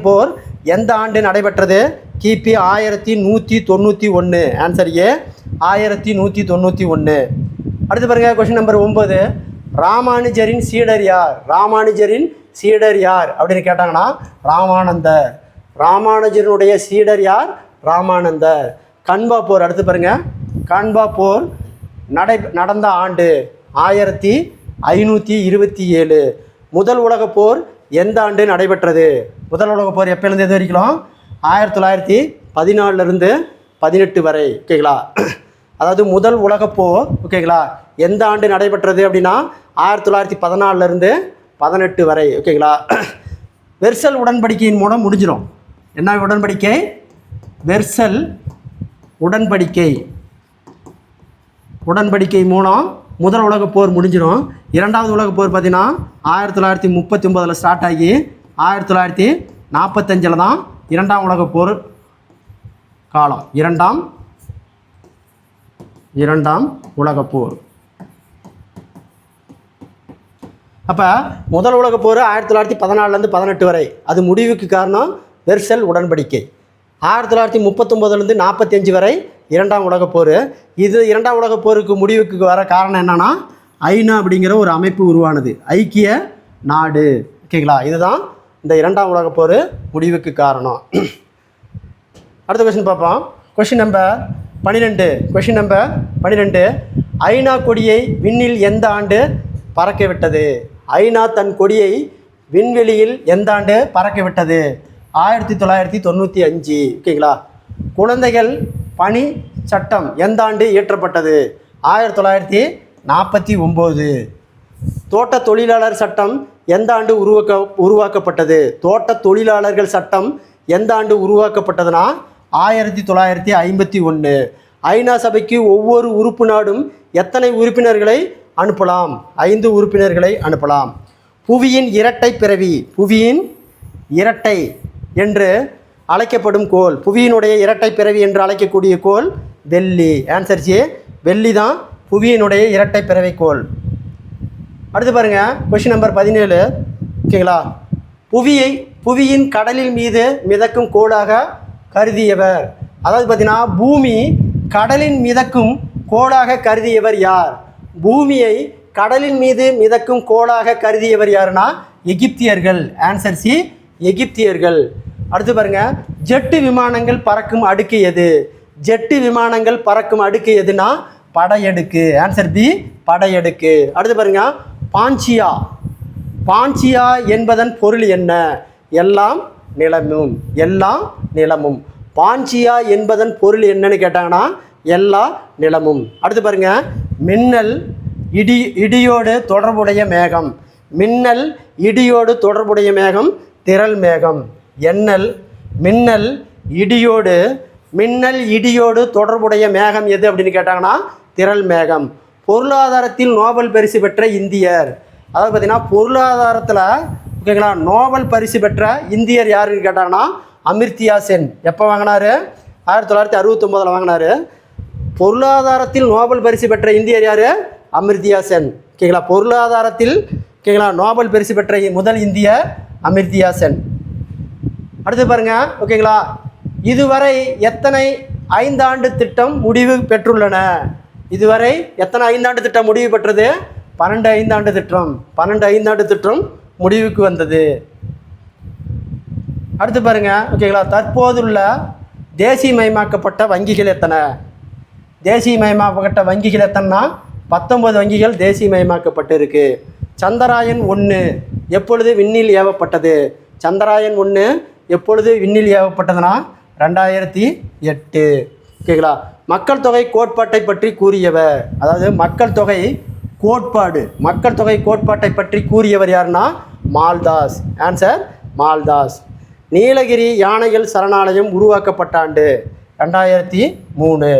[SPEAKER 1] போர் எந்த ஆண்டு நடைபெற்றது? கிபி 1191. Answer A, 1191. அடுத்து பாருங்கள், கொஸ்டின் நம்பர் 9. ராமானுஜரின் சீடர் யார் அப்படின்னு கேட்டாங்கன்னா ராமானந்தர். ராமானுஜருடைய சீடர் யார்? ராமானந்தர். கண்பா போர். அடுத்து பாருங்கள், கண்பா போர் நடந்த ஆண்டு 1527. முதல் உலகப் போர் எந்த ஆண்டு நடைபெற்றது? முதல் உலகப் போர் எப்போலேருந்து எது வரைக்கும்? 1914 18 வரை. ஓகேங்களா, அதாவது முதல் உலகப் போர் ஓகேங்களா எந்த ஆண்டு நடைபெற்றது அப்படின்னா 1914 18 வரை. ஓகேங்களா, வெர்சல் உடன்படிக்கையின் மூலம் முடிஞ்சிடும். என்ன உடன்படிக்கை? வெர்சல் உடன்படிக்கை மூலம் முதல் உலகப் போர் முடிஞ்சிடும். இரண்டாவது உலகப் போர் பார்த்திங்கன்னா 1939 ஸ்டார்ட் ஆகி 1945 தான் இரண்டாம் உலகப் போர் காலம். இரண்டாம் உலகப் போர். அப்போ முதல் உலகப் போர் 1914 18 வரை, அது முடிவுக்கு காரணம் வெர்சல் உடன்படிக்கை. 1939 45 வரை இரண்டாம் உலகப் போர். இது இரண்டாம் உலகப் போருக்கு முடிவுக்கு வர காரணம் என்னென்னா ஐநா அப்படிங்கிற ஒரு அமைப்பு உருவானது, ஐக்கிய நாடு. ஓகேங்களா, இதுதான் இந்த இரண்டாம் உலகப் போர் முடிவுக்கு காரணம். அடுத்த கொஸ்டின் பார்ப்போம். Question number 12. ஐநா கொடியை விண்ணில் எந்த ஆண்டு பறக்க விட்டது? ஐநா தன் கொடியை விண்வெளியில் எந்த ஆண்டு பறக்க விட்டது? 1995. ஓகேங்களா. குழந்தைகள் பணி சட்டம் எந்த ஆண்டு இயற்றப்பட்டது? 1949. தோட்ட தொழிலாளர் சட்டம் எந்த ஆண்டு உருவாக்கப்பட்டது? தோட்ட தொழிலாளர்கள் சட்டம் எந்த ஆண்டு உருவாக்கப்பட்டதுன்னா 1951. ஐநா சபைக்கு ஒவ்வொரு உறுப்பு நாடும் எத்தனை உறுப்பினர்களை அனுப்பலாம்? 5 உறுப்பினர்களை அனுப்பலாம். புவியின் இரட்டை பிறவி, புவியின் இரட்டை என்று அழைக்கப்படும் கோள், புவியினுடைய இரட்டை பிறவி என்று அழைக்கக்கூடிய கோள் வெள்ளி. ஆன்சர் சி, வெள்ளி தான் புவியினுடைய இரட்டை பிறவி கோள். அடுத்து பாருங்கள், கொஸ்டின் நம்பர் 17. ஓகேங்களா. புவியின் கடலில் மீது மிதக்கும் கோளாக கருதியவர், அதாவது பார்த்தீங்கன்னா பூமி கடலின் மிதக்கும் கோளாக கருதியவர் யார்? பூமியை கடலின் மீது மிதக்கும் கோளாக கருதியவர் யாருன்னா எகிப்தியர்கள். ஆன்சர் சி, எகிப்தியர்கள். அடுத்து பாருங்கள், ஜெட்டு விமானங்கள் பறக்கும் அடுக்கு எது? ஜெட்டு விமானங்கள் பறக்கும் அடுக்கு எதுனா படையடுக்கு. Answer B, படையடுக்கு. அடுத்து பாருங்கள், பாஞ்சியா என்பதன் பொருள் என்ன? எல்லாம் நிலமும். பாஞ்சியா என்பதன் பொருள் என்னன்னு கேட்டாங்கன்னா எல்லா நிலமும். அடுத்து பாருங்க, மின்னல் இடியோடு தொடர்புடைய மேகம். மின்னல் இடியோடு தொடர்புடைய மேகம் திரள் மேகம். மின்னல் இடியோடு தொடர்புடைய மேகம் எது அப்படின்னு கேட்டாங்கன்னா திரள் மேகம். பொருளாதாரத்தில் நோபல் பரிசு பெற்ற இந்தியர், அதாவது பார்த்தீங்கன்னா பொருளாதாரத்தில் ஓகேங்களா நோபல் பரிசு பெற்ற இந்தியர் யாருன்னு கேட்டாங்கன்னா அமிர்தியா சென். எப்போ வாங்கினார்? 1969 வாங்கினார். பொருளாதாரத்தில் நோபல் பரிசு பெற்ற இந்தியர் யார்? அமிர்தியா சென். ஓகேங்களா, பொருளாதாரத்தில் ஓகேங்களா நோபல் பரிசு பெற்ற முதல் இந்தியர் அமிர்தியா சென். அடுத்து பாருங்கள், ஓகேங்களா, இதுவரை எத்தனை 5 ஆண்டு திட்டம் முடிவு பெற்றுள்ளன? இதுவரை எத்தனை 5 ஆண்டு திட்டம் முடிவு பெற்றது? 12 ஐந்தாண்டு திட்டம். 12 ஐந்தாண்டு திட்டம் முடிவுக்கு வந்தது. அடுத்து பாருங்கள், ஓகேங்களா, தற்போதுள்ள தேசியமயமாக்கப்பட்ட வங்கிகள் எத்தனை? தேசியமயமாக்கப்பட்ட வங்கிகள் எத்தனைனா 19 வங்கிகள் தேசியமயமாக்கப்பட்டு இருக்கு. சந்திராயன் 1 எப்பொழுது விண்ணில் ஏவப்பட்டது? சந்திராயன் 1 எப்பொழுது விண்ணில் ஏவப்பட்டதுன்னா 2008. ஓகேங்களா. மக்கள் தொகை கோட்பாட்டை பற்றி கூறியவர், அதாவது மக்கள் தொகை கோட்பாட்டை பற்றி கூறியவர் யாருன்னா மால்தாஸ். ஆன்சர் மால்தாஸ். நீலகிரி யானைகள் சரணாலயம் உருவாக்கப்பட்ட ஆண்டு 2003.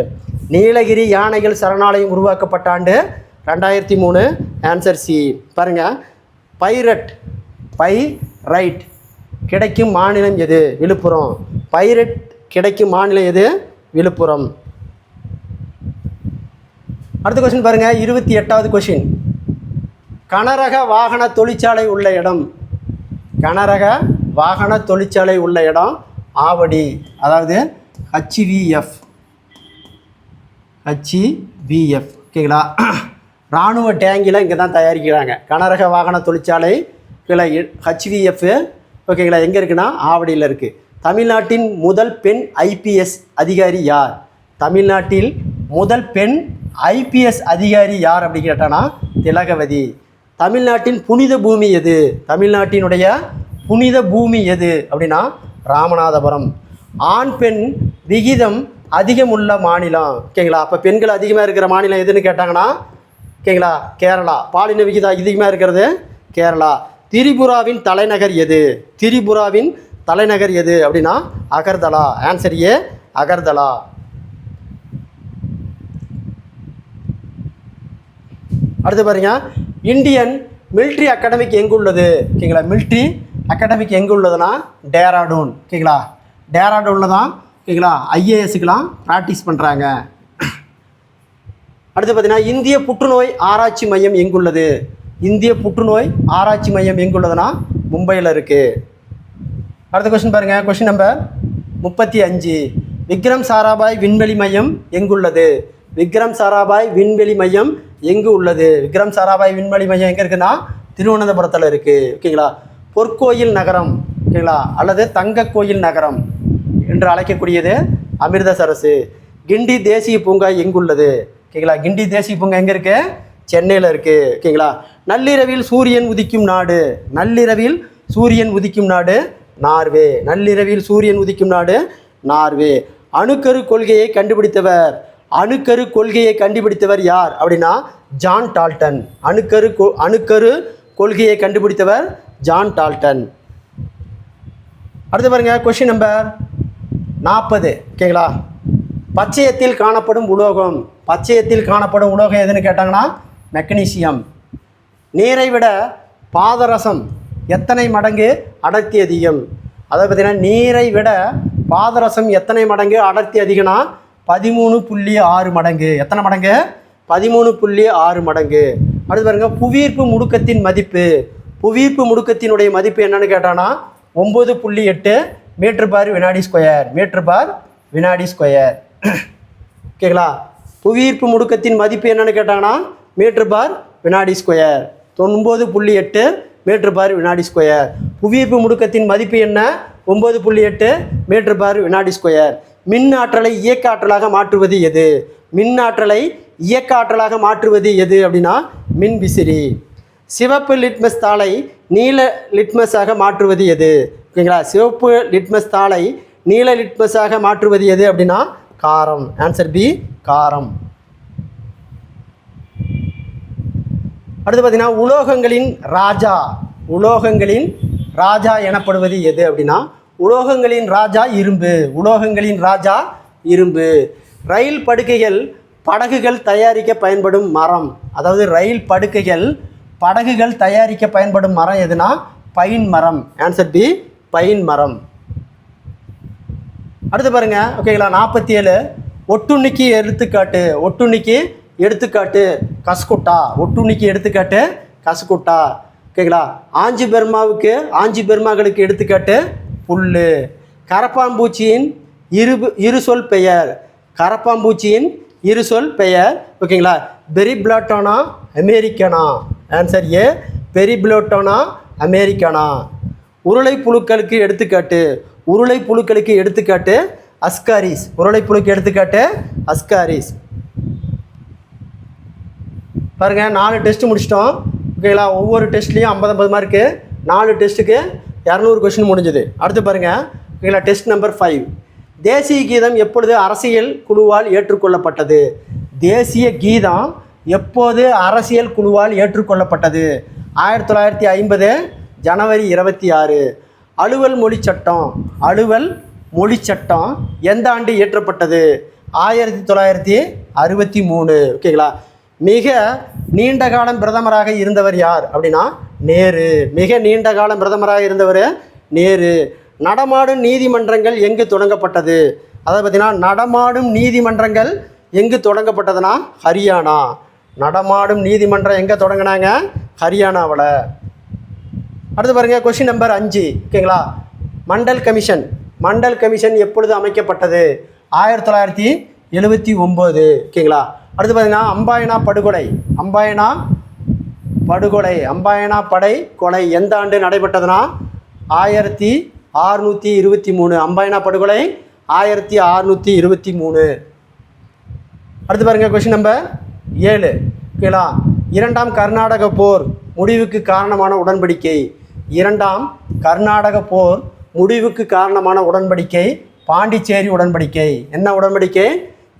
[SPEAKER 1] நீலகிரி யானைகள் சரணாலயம் உருவாக்கப்பட்ட ஆண்டு 2003. Answer C. பாருங்கள், பைரைட் கிடைக்கும் மாநிலம் எது? விழுப்புரம். பைரைட் கிடைக்கும் மாநிலம் எது? விழுப்புரம். அடுத்த கொஸ்டின் பாருங்கள், 28வது கொஸ்டின். கனரக வாகன தொழிற்சாலை உள்ள இடம். கனரக வாகன தொழிற்சாலை உள்ள இடம் ஆவடி, அதாவது HVF. ஓகேங்களா. இராணுவ டேங்கில் இங்கே தான் தயாரிக்கிறாங்க. கனரக வாகன தொழிற்சாலை கீழே HVF ஓகேங்களா எங்கே இருக்குன்னா ஆவடியில் இருக்குது. தமிழ்நாட்டின் முதல் பெண் IPS அதிகாரி யார்? தமிழ்நாட்டில் முதல் பெண் IPS அதிகாரி யார் அப்படி கேட்டானா திலகவதி. தமிழ்நாட்டின் புனித பூமி எது? தமிழ்நாட்டினுடைய புனித பூமி எது அப்படின்னா ராமநாதபுரம். ஆண் பெண் விகிதம் அதிகமுள்ள மாநிலம். ஓகேங்களா, அப்போ பெண்கள் அதிகமாக இருக்கிற மாநிலம் எதுன்னு கேட்டாங்கன்னா ஓகேங்களா கேரளா. பாலின விகிதம் அதிகமாக இருக்கிறது கேரளா. திரிபுராவின் தலைநகர் எது? திரிபுராவின் தலைநகர் எது அப்படின்னா அகர்தலா. Answer A, Agartala. அடுத்து பாருங்க, இந்தியன் மிலிட்ரி அகாடமிக் எங்கே உள்ளது? ஓகேங்களா, மிலிட்ரி அகாடமிக் எங்கே உள்ளதுன்னா டேராடூன். ஓகேங்களா, டேராடூனில் தான் ஓகேங்களா ஐஏஎஸ்க்குலாம் ப்ராக்டிஸ் பண்ணுறாங்க. அடுத்து பார்த்தீங்கன்னா இந்திய புற்றுநோய் ஆராய்ச்சி மையம் எங்குள்ளது? இந்திய புற்றுநோய் ஆராய்ச்சி மையம் எங்குள்ளதுன்னா மும்பையில் இருக்குது. அடுத்த கொஸ்டின் பாருங்கள். Question number 35. விக்ரம் சாராபாய் விண்வெளி மையம் எங்குள்ளது? விக்ரம் சாராபாய் விண்வெளி மையம் எங்கு உள்ளது? விக்ரம் சாராபாய் விண்வெளி மையம் எங்கே இருக்குன்னா திருவனந்தபுரத்தில் இருக்குது. ஓகேங்களா, பொற்கோயில் நகரம் ஓகேங்களா அல்லது தங்க கோயில் நகரம் என்று அழைக்கக்கூடியது அமிர்தசரஸ். கிண்டி தேசிய பூங்கா எங்குள்ளது? ஓகேங்களா, கிண்டி தேசிய பூங்கா எங்கே இருக்குது? சென்னையில் இருக்குது. ஓகேங்களா, நள்ளிரவில் சூரியன் உதிக்கும் நாடு? நள்ளிரவில் சூரியன் உதிக்கும் நாடு நார்வே. நள்ளிரவில் சூரியன் உதிக்கும் நாடு நார்வே. அணுக்கரு கொள்கையை கண்டுபிடித்தவர்? அணுக்கரு கொள்கையை கண்டுபிடித்தவர் யார் அப்படின்னா ஜான் டால்டன். அணுக்கரு கொள்கையை கண்டுபிடித்தவர் ஜான் டால்டன். அடுத்து பாருங்கள். Question number 40. ஓகேங்களா, பச்சையத்தில் காணப்படும் உலோகம்? பச்சையத்தில் காணப்படும் உலோகம் எதுன்னு கேட்டாங்கன்னா மெக்னீசியம். நீரை விட பாதரசம் எத்தனை மடங்கு அடர்த்தி அதிகம்? அதாவது பார்த்திங்கன்னா நீரை விட பாதரசம் எத்தனை மடங்கு அடர்த்தி அதிகம்னா 13.6 மடங்கு. எத்தனை மடங்கு? 13.6 மடங்கு. அடுத்து பாருங்கள். புவியீர்ப்பு முடுக்கத்தின் மதிப்பு? புவியீர்ப்பு முடுக்கத்தினுடைய மதிப்பு என்னன்னு கேட்டான்னா 9.8 மீட்டர்/வினாடி². மீட்டர்/வினாடி². ஓகேங்களா, புவியீர்ப்பு முடுக்கத்தின் மதிப்பு என்னன்னு கேட்டாங்கன்னா மீட்டர்/வினாடி². 9.8 மீட்டர்/வினாடி². புவியீர்ப்பு முடுக்கத்தின் மதிப்பு என்ன? 9.8 மீட்டர்/வினாடி². மின் ஆற்றலை இயக்க ஆற்றலாக மாற்றுவது எது? மின் ஆற்றலை இயக்க ஆற்றலாக மாற்றுவது எது அப்படின்னா மின் விசிறி. சிவப்பு லிட்மஸ் தாளை நீல லிட்மஸாக மாற்றுவது எது? ஓகேங்களா, சிவப்பு லிட்மஸ் தாளை நீல லிட்மஸாக மாற்றுவது எது அப்படின்னா காரம். ஆன்சர் பி, காரம். அடுத்து பார்த்தீங்கன்னா உலோகங்களின் ராஜா. உலோகங்களின் ராஜா எனப்படுவது எது அப்படின்னா உலோகங்களின் ராஜா இரும்பு. உலோகங்களின் ராஜா இரும்பு. ரயில் படுக்கைகள் படகுகள் தயாரிக்க பயன்படும் மரம்? அதாவது ரயில் படுக்கைகள் படகுகள் தயாரிக்க பயன்படும் மரம் எதுனா பைன் மரம். ஆன்சர் பி, பைன் மரம். அடுத்து பாருங்கள். ஓகேங்களா, 47. ஒட்டுண்ணிக்கு எடுத்துக்காட்டு? ஒட்டுண்ணிக்கு எடுத்துக்காட்டு கஸ்குட்டா. ஒட்டுண்ணிக்கு எடுத்துக்காட்டு கஸ்குட்டா. ஓகேங்களா, ஆஞ்சிபெர்மாக்களுக்கு எடுத்துக்காட்டு புல். கரப்பாம்பூச்சியின் இரு சொல் பெயர்? கரப்பாம்பூச்சியின் இரு சொல் பெயர் ஓகேங்களா பெரிப்ளாட்டோனா அமெரிக்கனா. Answer A, பெரிப்ளாட்டோனா அமெரிக்கனா. உருளை புழுக்களுக்கு எடுத்துக்காட்டு? உருளை புழுக்களுக்கு எடுத்துக்காட்டு அஸ்காரிஸ். உருளை புழுக்கு எடுத்துக்காட்டு அஸ்காரிஸ். பாருங்கள், 4 டெஸ்ட்டு முடிச்சிட்டோம். ஓகேங்களா, ஒவ்வொரு டெஸ்ட்லேயும் 50 மார்க்கு. 4 டெஸ்ட்டுக்கு 200 கொஸ்டின் முடிஞ்சுது. அடுத்து பாருங்கள். ஓகேங்களா, டெஸ்ட் நம்பர் 5. தேசிய கீதம் எப்பொழுது அரசியல் குழுவால் ஏற்றுக்கொள்ளப்பட்டது? தேசிய கீதம் எப்போது அரசியல் குழுவால் ஏற்றுக்கொள்ளப்பட்டது? 1950 ஜனவரி 26. அலுவல் மொழி சட்டம். அலுவல் மொழி சட்டம் எந்த ஆண்டு இயற்றப்பட்டது? 1963. ஓகேங்களா, மிக நீண்ட காலம் பிரதமராக இருந்தவர் யார் அப்படின்னா நேரு. மிக நீண்ட காலம் பிரதமராக இருந்தவர் நேரு. நடமாடும் நீதிமன்றங்கள் எங்கு தொடங்கப்பட்டது? அதாவது பார்த்தீங்கன்னா நடமாடும் நீதிமன்றங்கள் எங்கு தொடங்கப்பட்டதுன்னா ஹரியானா. நடமாடும் நீதிமன்றம் எங்கே தொடங்கினாங்க? ஹரியானாவில். அடுத்து பாருங்கள். Question number 5. ஓகேங்களா, மண்டல் கமிஷன். மண்டல் கமிஷன் எப்பொழுது அமைக்கப்பட்டது? 1979. ஓகேங்களா. அடுத்து பார்த்தீங்கன்னா அம்பாயனா படுகொலை. அம்பாயனா படுகொலை, அம்பாயனா படை கொலை எந்த ஆண்டு நடைபெற்றதுன்னா 1623. அம்பாயனா படுகொலை 1623. அடுத்து பாருங்கள். Question number 7. ஓகேங்களா, 2ஆம் கர்நாடக போர் முடிவுக்கு காரணமான உடன்படிக்கை. 2ஆம் கர்நாடக போர் முடிவுக்கு காரணமான உடன்படிக்கை பாண்டிச்சேரி உடன்படிக்கை. என்ன உடன்படிக்கை?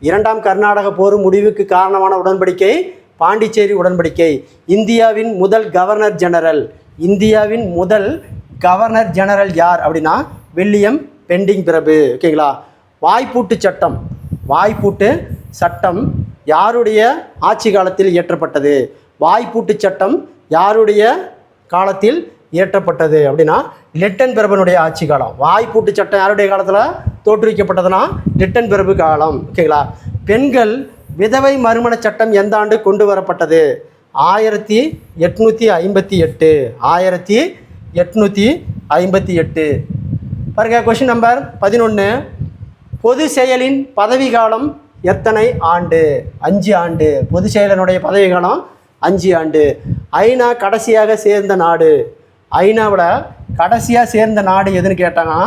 [SPEAKER 1] 2ஆம் கர்நாடக போர் முடிவுக்கு காரணமான உடன்படிக்கை பாண்டிச்சேரி உடன்படிக்கை. இந்தியாவின் முதல் கவர்னர் ஜெனரல். இந்தியாவின் முதல் கவர்னர் ஜெனரல் யார் அப்படின்னா வில்லியம் பெண்டிங் பிரபு. ஓகேங்களா. வாய்ப்பூட்டு சட்டம். வாய்ப்பூட்டு சட்டம் யாருடைய ஆட்சி காலத்தில் இயற்றப்பட்டது? வாய்ப்பூட்டு சட்டம் யாருடைய காலத்தில் இயற்றப்பட்டது அப்படின்னா லிட்டன் பிரபுனுடைய ஆட்சி காலம். வாய்ப்பூட்டு சட்டம் யாருடைய காலத்தில் தோற்றுவிக்கப்பட்டதுன்னா லிட்டன் பிரபு காலம். ஓகேங்களா. பெண்கள் விதவை மறுமண சட்டம் எந்த ஆண்டு கொண்டு வரப்பட்டது? 1858. 1858. பாருங்க. Question number 11. பொது செயலின் பதவி காலம் எத்தனை ஆண்டு? 5 ஆண்டு. பொது செயலனுடைய பதவி காலம் 5 ஆண்டு. ஐநா கடைசியாக சேர்ந்த நாடு, ஐநாவில் கடைசியாக சேர்ந்த நாடு எதுன்னு கேட்டாங்கன்னா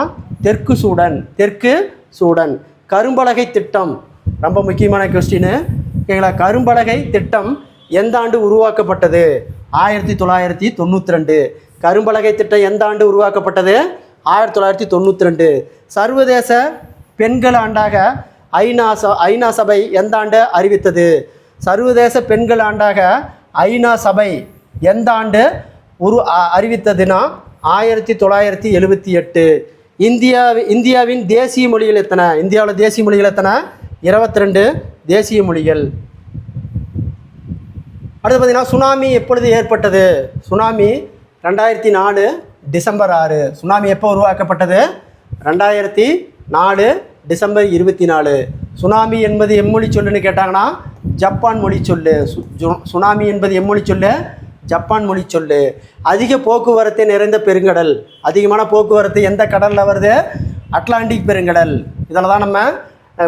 [SPEAKER 1] தெற்கு சூடன். தெற்கு சூடன். கரும்பலகை திட்டம் ரொம்ப முக்கியமான கொஸ்டின். ஓகேங்களா. கரும்பலகை திட்டம் எந்த ஆண்டு உருவாக்கப்பட்டது? 1992. கரும்பலகை திட்டம் எந்த ஆண்டு உருவாக்கப்பட்டது? 1992. சர்வதேச பெண்கள் ஆண்டாக ஐநா சபை எந்த ஆண்டு அறிவித்தது? சர்வதேச பெண்கள் ஆண்டாக ஐநா சபை எந்த ஆண்டு அறிவித்ததுன்னா 1978. இந்தியாவின் தேசிய மொழிகள் எத்தனை? இந்தியாவில் தேசிய மொழிகள் எத்தனை? 22 தேசிய மொழிகள். அடுத்து பார்த்தீங்கன்னா சுனாமி எப்பொழுது ஏற்பட்டது? Tsunami 2004 December 6. சுனாமி எப்போ உருவாக்கப்பட்டது? 2004 டிசம்பர் 24. சுனாமி என்பது எம்மொழி சொல்லுன்னு கேட்டாங்கன்னா ஜப்பான் மொழி சொல்லு. சுனாமி என்பது எம்மொழி சொல்லு? ஜப்பான் மொழி சொல்லு. அதிக போக்குவரத்து நிறைந்த பெருங்கடல், அதிகமான போக்குவரத்து எந்த கடலில் வருது? அட்லாண்டிக் பெருங்கடல். இதில் தான் நம்ம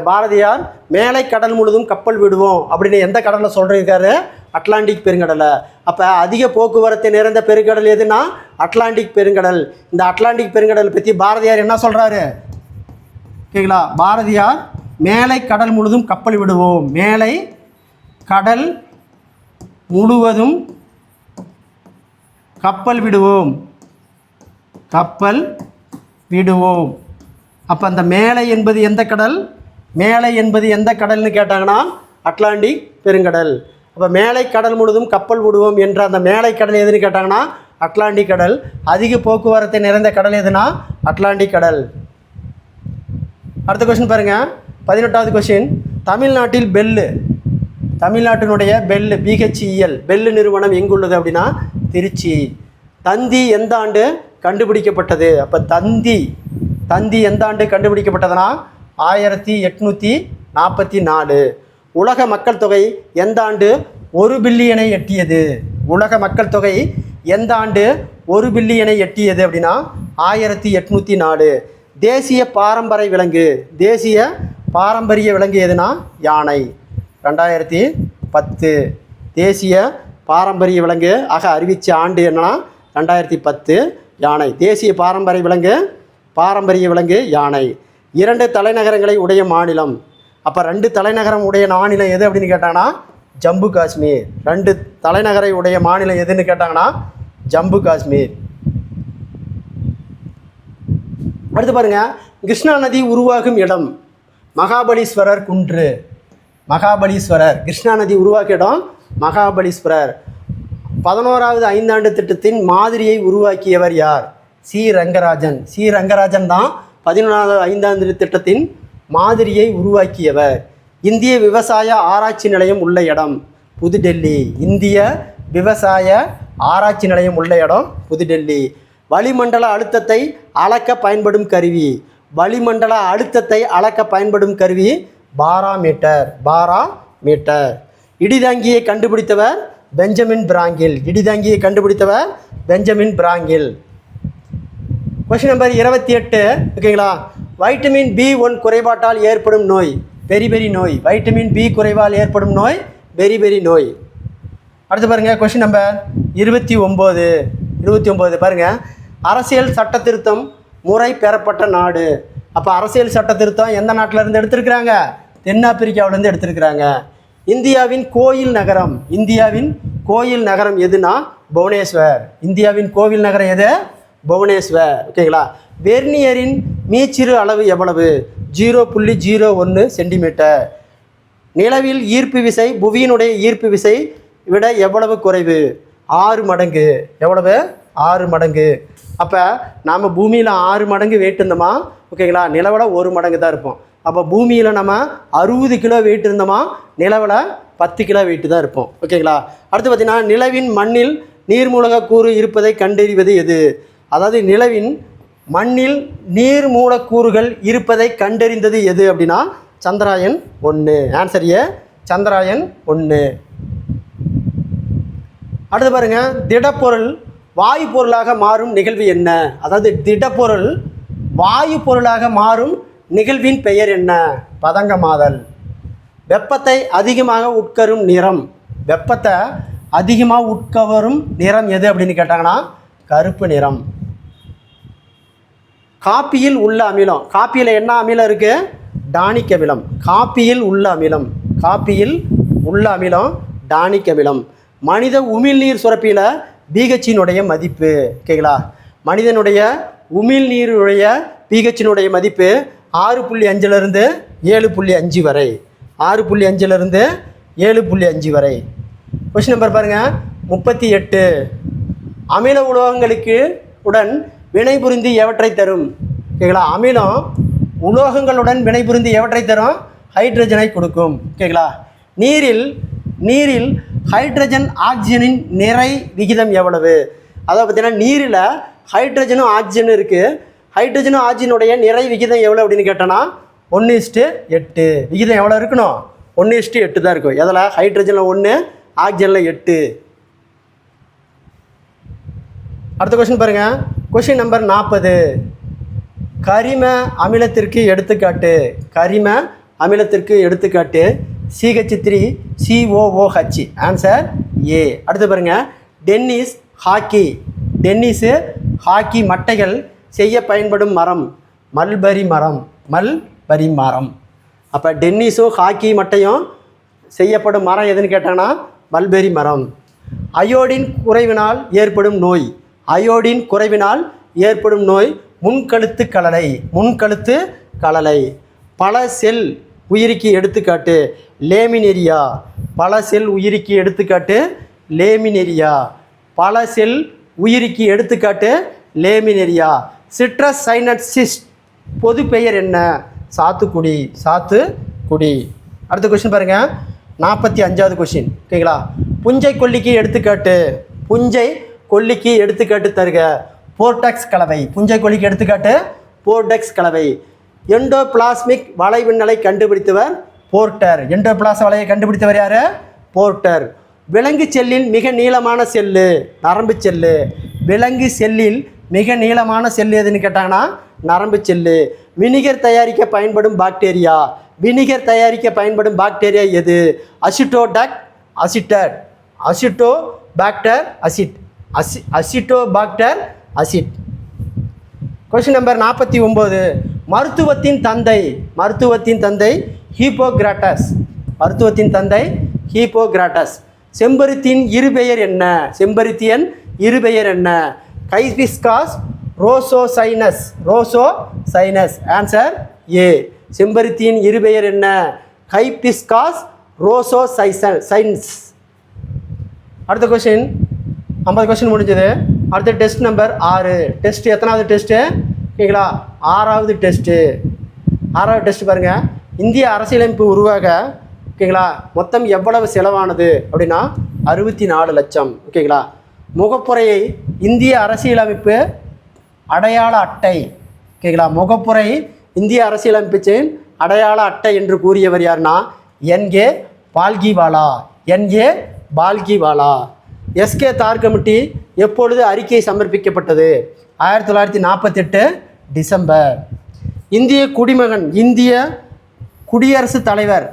[SPEAKER 1] பாரதியார் மேலை கடல் முழுதும் கப்பல் விடுவோம் அப்படின்னு எந்த கடலில் சொல்லியிருக்காரு? அட்லாண்டிக் பெருங்கடலை. அப்போ அதிக போக்குவரத்து நிறைந்த பெருங்கடல் எதுனா அட்லாண்டிக் பெருங்கடல். இந்த அட்லாண்டிக் பெருங்கடல் பற்றி பாரதியார் என்ன சொல்கிறாரு? ஓகேங்களா. பாரதியார் மேலை கடல் முழுதும் கப்பல் விடுவோம், மேலை கடல் முழுவதும் கப்பல் விடுவோம், கப்பல் விடுவோம். அப்போ அந்த மேலை என்பது எந்த கடல்? மேலை என்பது எந்த கடல்னு கேட்டாங்கன்னா அட்லாண்டிக் பெருங்கடல். அப்போ மேலை கடல் முழுதும் கப்பல் விடுவோம் என்ற அந்த மேலை கடல் எதுன்னு கேட்டாங்கன்னா அட்லாண்டிக் கடல். அதிக போக்குவரத்து நிறைந்த கடல் எதுனா அட்லாண்டிக் கடல். அடுத்த கொஸ்டின் பாருங்கள். 18வது கொஸ்டின். தமிழ்நாட்டில் பெல்லு, தமிழ்நாட்டினுடைய பெல்லு பிஹெச்இஎல் பெல்லு நிறுவனம் எங்குள்ளது அப்படின்னா திருச்சி. தந்தி எந்த ஆண்டு கண்டுபிடிக்கப்பட்டது? அப்போ தந்தி எந்த ஆண்டு கண்டுபிடிக்கப்பட்டதுன்னா 1844. உலக மக்கள் தொகை எந்த ஆண்டு 1 பில்லியனை எட்டியது? உலக மக்கள் தொகை எந்த ஆண்டு 1 பில்லியனை எட்டியது அப்படின்னா 1804. தேசிய பாரம்பரிய விலங்கு, தேசிய பாரம்பரிய விலங்கு எதுனா யானை. 2010 தேசிய பாரம்பரிய விலங்கு ஆக அறிவித்த ஆண்டு என்னன்னா 2010 யானை. தேசிய பாரம்பரிய விலங்கு யானை. 2 தலைநகரங்களை உடைய மாநிலம். அப்போ 2 தலைநகரம் உடைய மாநிலம் எது அப்படின்னு கேட்டாங்கன்னா ஜம்மு காஷ்மீர். 2 தலைநகரை உடைய மாநிலம் எதுன்னு கேட்டாங்கன்னா ஜம்மு காஷ்மீர். அடுத்து பாருங்கள். கிருஷ்ணா நதி உருவாகும் இடம் மகாபலீஸ்வரர் குன்று. மகாபலீஸ்வரர். கிருஷ்ணா நதி உருவாக்கிய இடம் மகாபலீஸ்வரர். 11வது ஐந்தாண்டு திட்டத்தின் மாதிரியை உருவாக்கியவர் யார்? சி ரங்கராஜன். சி ரங்கராஜன் தான் 11வது ஐந்தாண்டு திட்டத்தின் மாதிரியை உருவாக்கியவர். இந்திய விவசாய ஆராய்ச்சி நிலையம் உள்ள இடம் புதுடெல்லி. இந்திய விவசாய ஆராய்ச்சி நிலையம் உள்ள இடம் புதுடெல்லி. வளிமண்டல அழுத்தத்தை அளக்க பயன்படும் கருவி. வளிமண்டல அழுத்தத்தை அளக்க பயன்படும் கருவி பாராமீட்டர். பாராமீட்டர். இடிதாங்கியை கண்டுபிடித்தவர் பெஞ்சமின் பிராங்கில். இடிதாங்கியை கண்டுபிடித்தவர் பெஞ்சமின் பிராங்கில். Question number 28. ஓகேங்களா. வைட்டமின் B1 குறைபாட்டால் ஏற்படும் நோய் பெரிபெரி நோய். வைட்டமின் B குறைவால் ஏற்படும் நோய் பெரிபெரி நோய். அடுத்து பாருங்கள். கொஸ்டின் நம்பர் 29 பாருங்கள். அரசியல் சட்ட திருத்தம் முறை பெறப்பட்ட நாடு. அப்போ அரசியல் சட்ட திருத்தம் எந்த நாட்டிலேருந்து எடுத்திருக்கிறாங்க? தென்னாப்பிரிக்காவிலேருந்து எடுத்திருக்கிறாங்க. இந்தியாவின் கோயில் நகரம். இந்தியாவின் கோயில் நகரம் எதுனா புவனேஸ்வர். இந்தியாவின் கோவில் நகரம் எது? புவனேஸ்வர். ஓகேங்களா. வெர்னியரின் மீச்சிறு அளவு எவ்வளவு? 0.01 சென்டிமீட்டர். நிலவில் ஈர்ப்பு விசை புவியினுடைய ஈர்ப்பு விசை விட எவ்வளவு குறைவு? 6 மடங்கு. எவ்வளவு? 6 மடங்கு. அப்போ நாம் பூமியில் 6 மடங்கு வெயிட் இருந்தோமா? ஓகேங்களா. நிலவில் 1 மடங்கு தான் இருப்போம். அப்போ பூமியில் நம்ம 60 கிலோ வெயிட் இருந்தோமா? நிலவில் 10 கிலோ வெயிட்டு தான் இருப்போம். ஓகேங்களா. அடுத்து பார்த்திங்கன்னா நிலவின் மண்ணில் நீர்மூலக்கூறு இருப்பதை கண்டறிவது எது? அதாவது நிலவின் மண்ணில் நீர் மூலக்கூறுகள் இருப்பதை கண்டறிந்தது எது அப்படின்னா சந்திராயன் 1. Answer A, Chandrayaan 1. அடுத்து பாருங்க, திடப்பொருள் வாயு பொருளாக மாறும் நிகழ்வு என்ன? அதாவது திடப்பொருள் வாயு பொருளாக மாறும் நிகழ்வின் பெயர் என்ன? பதங்கமாதல். வெப்பத்தை அதிகமாக உட்கரும் நிறம், வெப்பத்தை அதிகமாக உட்கவரும் நிறம் எது அப்படின்னு கேட்டாங்கன்னா கருப்பு நிறம். காப்பியில் உள்ள அமிலம், காப்பியில் என்ன அமிலம் இருக்குது? டானிக் அமிலம். காப்பியில் உள்ள அமிலம், காப்பியில் உள்ள அமிலம் டானிக் அமிலம். மனித உமிழ்நீர் சுரப்பியில் பிஹெச்சினுடைய மதிப்பு, ஓகேங்களா? மனிதனுடைய உமிழ்நீருடைய பிஹெச்சினுடைய மதிப்பு 6.5லிருந்து 7.5 வரை, 6.5லிருந்து 7.5 வரை. கொஸ்டின் நம்பர் பாருங்கள் 38. அமில உலோகங்களுக்கு உடன் வினைபுரிந்து எவற்றை தரும்? ஓகேங்களா? அமிலம் உலோகங்களுடன் வினைபுரிந்து எவற்றை தரும்? ஹைட்ரஜனை கொடுக்கும், ஓகேங்களா? நீரில் ஹைட்ரஜன் ஆக்சிஜனின் நிறை விகிதம் எவ்வளவு? அதாவது பார்த்தீங்கன்னா நீரில் ஹைட்ரஜனும் ஆக்சிஜனும் இருக்குது. ஹைட்ரஜனும் ஆக்சிஜனுடைய நிறை விகிதம் எவ்வளோ அப்படின்னு கேட்டோன்னா 1:8. விகிதம் எவ்வளோ இருக்கணும்? 1:8 தான் இருக்கும். எதில்? ஹைட்ரஜனில் 1, ஆக்சிஜனில் 8. அடுத்த கொஸ்டின் பாருங்கள். Question number 40. கரிம அமிலத்திற்கு எடுத்துக்காட்டு, கரிம அமிலத்திற்கு எடுத்துக்காட்டு CH3COOH. Answer A. அடுத்து பாருங்கள், டென்னிஸ் ஹாக்கி மட்டைகள் செய்ய பயன்படும் மரம் மல்பரி மரம், மல்பரி மரம். அப்போ டென்னிஸும் ஹாக்கி மட்டையும் செய்யப்படும் மரம் எதுன்னு கேட்டாங்கன்னா மல்பெரி மரம். அயோடின் குறைவினால் ஏற்படும் நோய், அயோடின் குறைவினால் ஏற்படும் நோய் முன்கழுத்து கழலை. பல செல் உயிரிக்கு எடுத்துக்காட்டு லேமினேரியா, பல செல் உயிரிக்கு எடுத்துக்காட்டு லேமினேரியா, பல செல் உயிரிக்கு எடுத்துக்காட்டு லேமினேரியா. சிட்ரஸ் சைனசிஸ் பொது பெயர் என்ன? சாத்துக்குடி. அடுத்த கொஸ்டின் பாருங்கள், 45வது கொஸ்டின், ஓகேங்களா? புஞ்சை கொல்லிக்கு எடுத்துக்காட்டு தருக. போர்டெக்ஸ் கலவை, புஞ்சை கொல்லிக்கு எடுத்துக்காட்டு போர்டெக்ஸ் கலவை. எண்டோபிளாஸ்மிக் வலைவிண்ணலை கண்டுபிடித்தவர் போர்ட்டர். எண்டோபிளாஸ் வலையை கண்டுபிடித்தவர் யார்? போர்ட்டர். விலங்கு செல்லில் மிக நீளமான செல்லு நரம்பு செல்லு. விலங்கு செல்லில் மிக நீளமான செல்லு எதுன்னு கேட்டாங்கன்னா நரம்பு செல்லு. வினிகர் தயாரிக்க பயன்படும் பாக்டீரியா எது? Acetobacter acid. Question number 49. மருத்துவத்தின் தந்தை ஹிப்போகிராட்டஸ். செம்பருத்தியின் இருபெயர் என்ன? கைபிஸ்காஸ் ரோசோசைனஸ். Answer A. செம்பருத்தியின் இருபெயர் என்ன? கைபிஸ்காஸ் ரோசோசைனஸ். அடுத்த கொஸ்டின் 50 கொஸ்டின் முடிஞ்சது. அடுத்த டெஸ்ட் நம்பர் 6. டெஸ்ட் எத்தனாவது டெஸ்ட்டு? ஓகேங்களா? 6வது டெஸ்ட்டு. 6வது டெஸ்ட் பாருங்கள். இந்திய அரசியலமைப்பு உருவாக, ஓகேங்களா, மொத்தம் எவ்வளவு செலவானது அப்படின்னா 64 லட்சம். ஓகேங்களா? முகப்புரையை இந்திய அரசியலமைப்பு அடையாள அட்டை, ஓகேங்களா, முகப்புரை இந்திய அரசியலமைப்பின் அடையாள அட்டை என்று கூறியவர் யாருன்னா என்ஏ பால்கிவாலா. எஸ்கே தார் கமிட்டி எப்பொழுது அறிக்கை சமர்ப்பிக்கப்பட்டது? 1948 டிசம்பர். இந்திய குடியரசுத் தலைவர்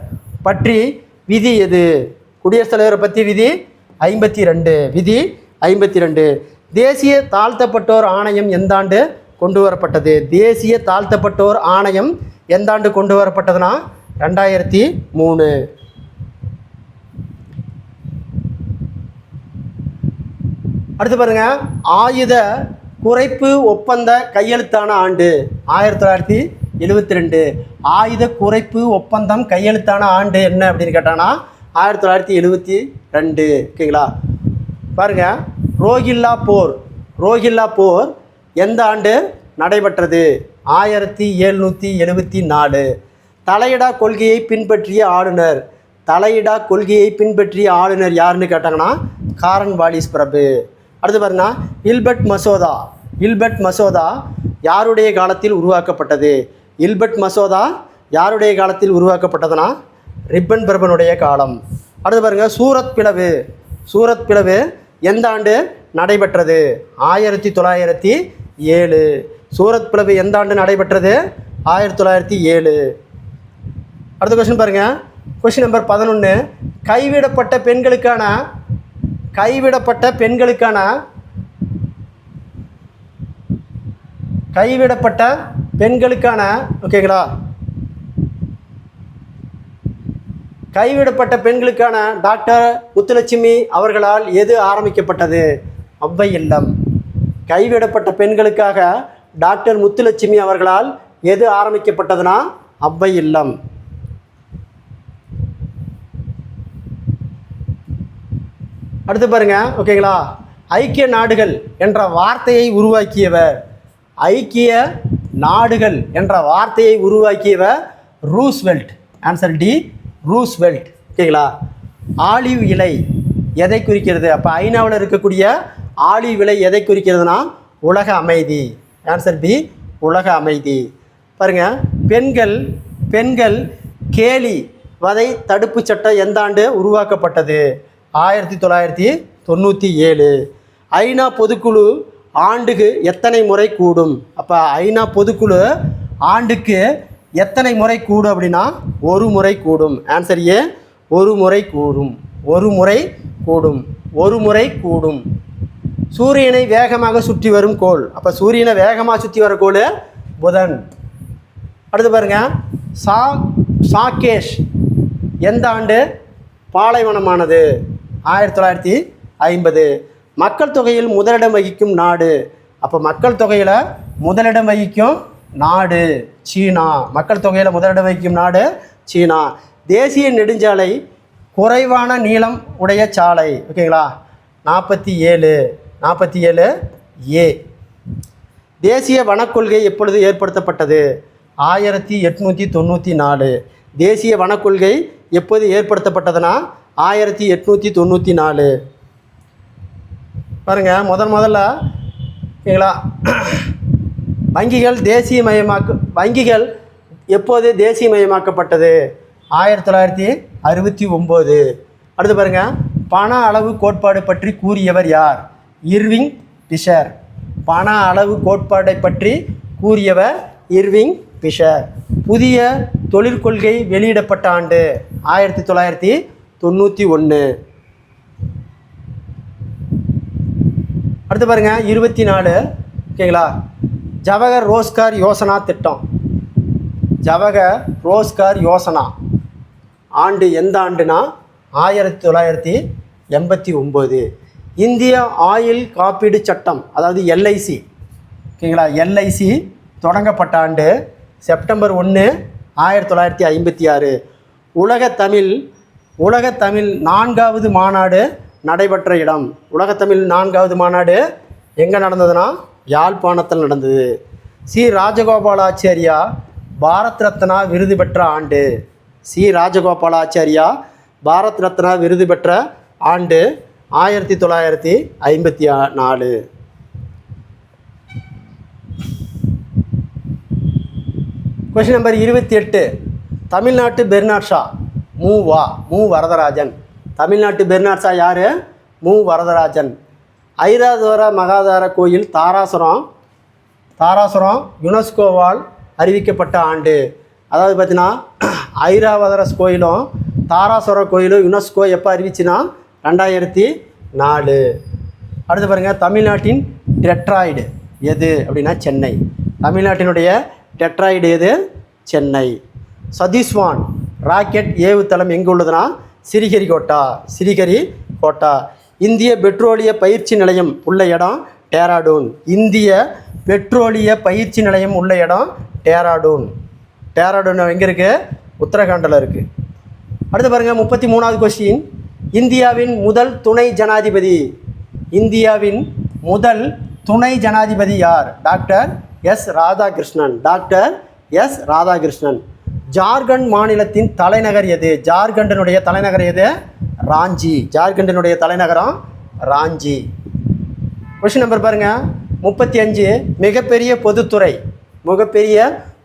[SPEAKER 1] பற்றி விதி எது? குடியரசுத் தலைவரை பற்றி விதி 52. தேசிய தாழ்த்தப்பட்டோர் ஆணையம் எந்த ஆண்டு கொண்டு வரப்பட்டது? தேசிய தாழ்த்தப்பட்டோர் ஆணையம் எந்த ஆண்டு கொண்டு வரப்பட்டதுன்னா 2003. அடுத்து பாருங்கள், ஆயுத குறைப்பு ஒப்பந்த கையெழுத்தான ஆண்டு 1972. ஆயுத குறைப்பு ஒப்பந்தம் கையெழுத்தான ஆண்டு என்ன அப்படின்னு கேட்டாங்கன்னா 1972. ஓகேங்களா? பாருங்கள், ரோஹில்லா போர் எந்த ஆண்டு நடைபெற்றது? 1774. தலையிடா கொள்கையை பின்பற்றிய ஆளுநர் யாருன்னு கேட்டாங்கன்னா காரன்வாலிஸ் பிரபு. அடுத்து பாருங்க, இல்பர்ட் மசோதா. இல்பர்ட் மசோதா யாருடைய காலத்தில் உருவாக்கப்பட்டது? இல்பர்ட் மசோதா யாருடைய காலத்தில் உருவாக்கப்பட்டதுன்னா ரிப்பன் பிரபனுடைய காலம். அடுத்து பாருங்கள், சூரத் பிளவு. சூரத் பிளவு எந்த ஆண்டு நடைபெற்றது? 1907. சூரத் பிளவு எந்த ஆண்டு நடைபெற்றது? 1907. அடுத்த கொஸ்டின் பாருங்கள், கொஸ்டின் நம்பர் 11. கைவிடப்பட்ட பெண்களுக்கான ஓகேங்களா, கைவிடப்பட்ட பெண்களுக்கான டாக்டர் முத்துலட்சுமி அவர்களால் எது ஆரம்பிக்கப்பட்டது? அவ்வை இல்லம். கைவிடப்பட்ட பெண்களுக்காக டாக்டர் முத்துலட்சுமி அவர்களால் எது ஆரம்பிக்கப்பட்டதுன்னா அவ்வை இல்லம். அடுத்து பாருங்க, ஓகேங்களா, ஐக்கிய நாடுகள் என்ற வார்த்தையை உருவாக்கியவர். ஐக்கிய நாடுகள் என்ற வார்த்தையை உருவாக்கியவர் ரூஸ்வெல்ட். Answer D, Roosevelt. ஓகேங்களா. ஆலிவ் இலை எதை குறிக்கிறது? அப்போ ஐநாவில் இருக்கக்கூடிய ஆலிவ் இலை எதை குறிக்கிறதுனா உலக அமைதி. ஆன்சர் பி, உலக அமைதி. பாருங்கள், பெண்கள் கேலி வதை தடுப்பு சட்டம் எந்த ஆண்டு உருவாக்கப்பட்டது? 1997. ஐநா பொதுக்குழு ஆண்டுக்கு எத்தனை முறை கூடும்? அப்போ ஐநா பொதுக்குழு ஆண்டுக்கு எத்தனை முறை கூடும் அப்படின்னா ஒரு முறை கூடும். ஆன்சர் ஏ, ஒரு முறை கூடும். சூரியனை வேகமாக சுற்றி வரும் கோள். அப்போ சூரியனை வேகமாக சுற்றி வர கோள் புதன். அடுத்து பாருங்க, சாகேஷ் எந்த ஆண்டு பாலைவனமானது? 1950. மக்கள் தொகையில் முதலிடம் வகிக்கும் நாடு. அப்போ மக்கள் தொகையில் முதலிடம் வகிக்கும் நாடு சீனா. மக்கள் தொகையில் முதலிடம் வகிக்கும் நாடு சீனா. தேசிய நெடுஞ்சாலை குறைவான நீளம் உடைய சாலை. ஓகேங்களா, 47 ஏ. தேசிய வனக்கொள்கை எப்பொழுது ஏற்படுத்தப்பட்டது? 1894. தேசிய வனக்கொள்கை எப்போது ஏற்படுத்தப்பட்டதுன்னா 1894. பாருங்கள், முதல்ல ஓகேங்களா, வங்கிகள் எப்போது தேசியமயமாக்கப்பட்டது? 1969. அடுத்து பாருங்கள், பண அளவு கோட்பாடு பற்றி கூறியவர் யார்? இர்விங் பிஷர். பண அளவு கோட்பாட்டை பற்றி கூறியவர் இர்விங் பிஷர். புதிய தொழிற்கொள்கை வெளியிடப்பட்ட ஆண்டு 1991. அடுத்து பாருங்கள், 24. ஓகேங்களா, ஜவஹர் ரோஸ்கார் யோசனா திட்டம். ஜவஹர் ரோஸ்கார் யோசனா ஆண்டு எந்த ஆண்டுனா 1989. இந்திய ஆயில் காப்பீடு சட்டம், அதாவது எல்ஐசி. ஓகேங்களா, எல்ஐசி தொடங்கப்பட்ட ஆண்டு செப்டம்பர் 1, 1956. உலகத்தமிழ் 4வது மாநாடு நடைபெற்ற இடம். உலகத்தமிழ் 4வது மாநாடு எங்கே நடந்ததுன்னா யாழ்ப்பாணத்தில் நடந்தது. சி ராஜகோபாலாச்சாரியா பாரத் ரத்னா விருது பெற்ற ஆண்டு. சி ராஜகோபாலாச்சாரியா பாரத் ரத்னா விருது பெற்ற ஆண்டு 1954. Question number 28. தமிழ்நாட்டு பெர்னாட் ஷா மு வரதராஜன். தமிழ்நாட்டு பெர்னாட் ஷா யார்? மு வரதராஜன். ஐராவத மகாதார கோயில் தாராசுரம் யுனெஸ்கோவால் அறிவிக்கப்பட்ட ஆண்டு. அதாவது பார்த்தீங்கன்னா ஐராவதர கோயிலும் தாராசுர கோயிலும் யுனெஸ்கோ எப்போ அறிவிச்சுன்னா 2004. அடுத்து பாருங்கள், தமிழ்நாட்டின் டெட்ராய்டு எது அப்படின்னா சென்னை. தமிழ்நாட்டினுடைய டெட்ராய்டு எது? சென்னை. சதீஷ்வான் ராக்கெட் ஏவுதளம் எங்கே உள்ளதுன்னா சிறிகரிகோட்டா. இந்திய பெட்ரோலிய பயிற்சி நிலையம் உள்ள இடம் டேராடூன். இந்திய பெட்ரோலிய பயிற்சி நிலையம் உள்ள இடம் டேராடூன். எங்கே இருக்குது? உத்தரகாண்டில் இருக்குது. அடுத்து பாருங்கள், 33வது கொஸ்டின். இந்தியாவின் முதல் துணை ஜனாதிபதி யார்? Doctor S Radhakrishnan. ஜார்க்கண்ட் மாநிலத்தின் தலைநகர் எது? ஜார்க்கண்டினுடைய தலைநகர் எது? ராஞ்சி. ஜார்க்கண்டினுடைய தலைநகரம் ராஞ்சி. கொஸ்டின் நம்பர் பாருங்கள் 35. மிகப்பெரிய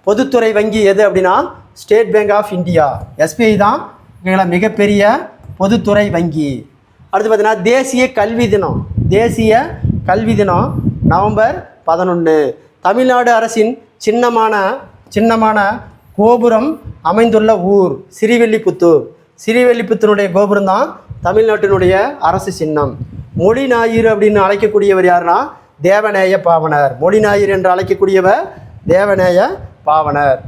[SPEAKER 1] பொதுத்துறை வங்கி எது அப்படின்னா state bank of India, SBI தான் ஓகேங்களா மிகப்பெரிய பொதுத்துறை வங்கி. அடுத்து பார்த்தீங்கன்னா தேசிய கல்வி தினம் நவம்பர் 11. தமிழ்நாடு அரசின் சின்னமான கோபுரம் அமைந்துள்ள ஊர் ஸ்ரீவில்லிபுத்தூருடைய கோபுரம் தான் தமிழ்நாட்டினுடைய அரசு சின்னம். மொழி ஞாயிறு அப்படின்னு அழைக்கக்கூடியவர் யாருன்னா தேவநேய பாவனர். மொழி ஞாயிறு என்று அழைக்கக்கூடியவர் தேவநேய பாவனர்.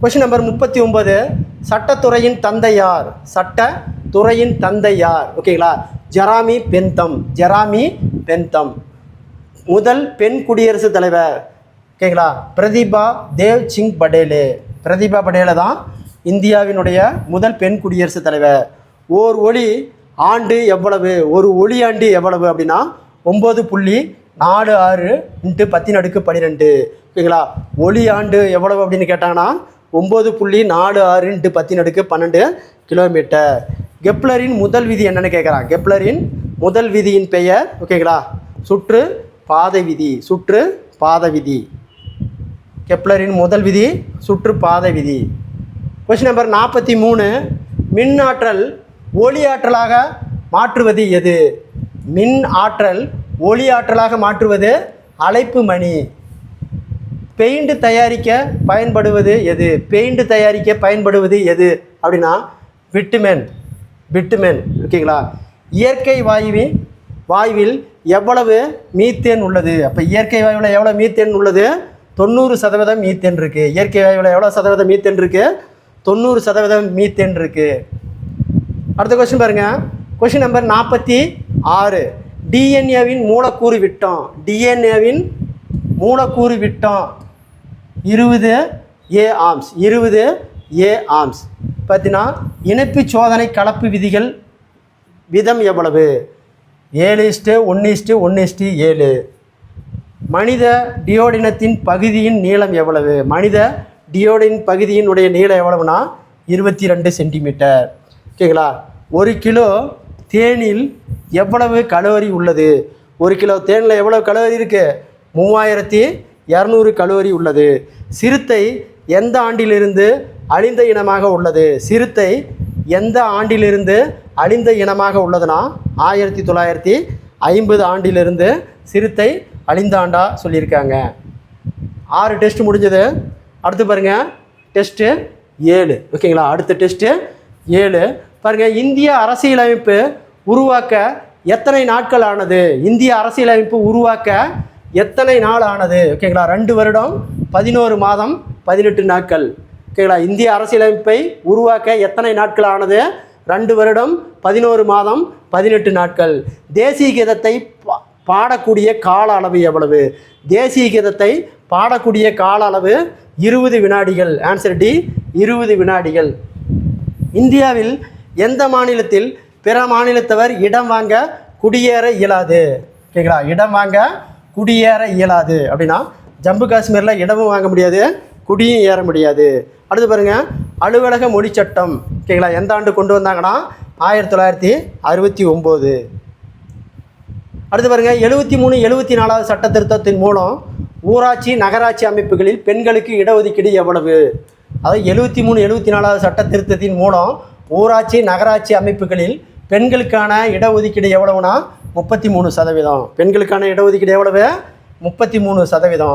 [SPEAKER 1] Question number 39. சட்டத்துறையின் தந்தை யார் ஓகேங்களா ஜெராமி பென்தம். முதல் பெண் குடியரசுத் தலைவர் ஓகேங்களா பிரதிபா தேவ் சிங் படேலே தான் இந்தியாவினுடைய முதல் பெண் குடியரசுத் தலைவர். ஒரு ஒளி ஆண்டு எவ்வளவு அப்படின்னா 9.46 × 10⁻12 ஓகேங்களா. ஒளி ஆண்டு எவ்வளவு அப்படின்னு கேட்டாங்கன்னா 9.46 × 10⁻12 கிலோமீட்டர். கெப்லரின் முதல் விதி என்னன்னு கேட்குறான். கெப்லரின் முதல் விதியின் பெயர் ஓகேங்களா சுற்று பாதை விதி. கெப்லரின் முதல் விதி சுற்றுப்பாதை விதி. Question number 43. மின் ஆற்றல் ஒளி ஆற்றலாக மாற்றுவது எது? மின் ஆற்றல் ஒளி ஆற்றலாக மாற்றுவது அழைப்பு மணி. பெயிண்ட் தயாரிக்க பயன்படுவது எது அப்படின்னா பிட்டுமென் ஓகேங்களா. இயற்கை வாயுவில் எவ்வளவு மீத்தேன் உள்ளது? அப்போ இயற்கை வாயுவில் எவ்வளோ மீத்தேன் உள்ளது? 90% மீத்தேன் இருக்குது. இயற்கை வாயுவில் எவ்வளோ சதவீதம் மீத்தேன் இருக்குது? 90% மீத்தேன் இருக்குது. அடுத்த கொஸ்டின் பாருங்கள். Question number 46. டிஎன்ஏவின் மூலக்கூறு விட்டம் 20 A ஆம்ஸ். பார்த்தீங்கன்னா இணைப்பு சோதனை கலப்பு விதம் எவ்வளவு? 7:1:1:7. மனித டியோடினத்தின் பகுதியின் நீளம் எவ்வளவு? மனித டியோடின் பகுதியினுடைய நீளம் எவ்வளவுனா 22 சென்டிமீட்டர் ஓகேங்களா. 1 கிலோ தேனில் எவ்வளவு கலோரி உள்ளது? 1 கிலோ தேனில் எவ்வளவு கலோரி இருக்குது? 3200 கலோரி உள்ளது. சிறுத்தை எந்த ஆண்டிலிருந்து அழிந்த இனமாக உள்ளது? சிறுத்தை எந்த ஆண்டிலிருந்து அழிந்த இனமாக உள்ளதுன்னா 1950 ஆண்டிலிருந்து சிறுத்தை அழிந்த ஆண்டா சொல்லியிருக்காங்க. 6 டெஸ்ட் முடிஞ்சது. அடுத்து பாருங்கள் டெஸ்ட்டு 7 ஓகேங்களா. அடுத்த டெஸ்ட்டு 7 பாருங்கள். இந்திய அரசியலமைப்பு உருவாக்க எத்தனை நாட்கள் ஆனது? இந்திய அரசியலமைப்பு உருவாக்க எத்தனை நாள் ஆனது ஓகேங்களா? 2 வருடம் 11 மாதம் 18 நாட்கள் ஓகேங்களா. இந்திய அரசியலமைப்பை உருவாக்க எத்தனை நாட்கள் ஆனது? 2 வருடம் 11 மாதம் 18 நாட்கள். தேசிய கீதத்தை பாடக்கூடிய கால அளவு எவ்வளவு? தேசிய கீதத்தை பாடக்கூடிய கால அளவு 20 வினாடிகள். ஆன்சர் டி 20 வினாடிகள். இந்தியாவில் எந்த மாநிலத்தில் பிற மாநிலத்தவர் இடம் வாங்க குடியேற இயலாது ஓகேங்களா? இடம் வாங்க குடியேற இயலாது அப்படின்னா ஜம்மு காஷ்மீரில் இடமும் வாங்க முடியாது, குடியும் ஏற முடியாது. அடுத்து பாருங்கள் அலுவலக மொழி சட்டம் ஓகேங்களா. எந்த ஆண்டு கொண்டு வந்தாங்கன்னா 1969. அடுத்து பாருங்கள் 73, 74 சட்ட திருத்தத்தின் மூலம் ஊராட்சி நகராட்சி அமைப்புகளில் பெண்களுக்கு இடஒதுக்கீடு எவ்வளவு? அதாவது 73, 74 சட்ட திருத்தத்தின் மூலம் ஊராட்சி நகராட்சி அமைப்புகளில் பெண்களுக்கான இடஒதுக்கீடு எவ்வளவுனா 33%. பெண்களுக்கான இடஒதுக்கீடு எவ்வளவு? 33%.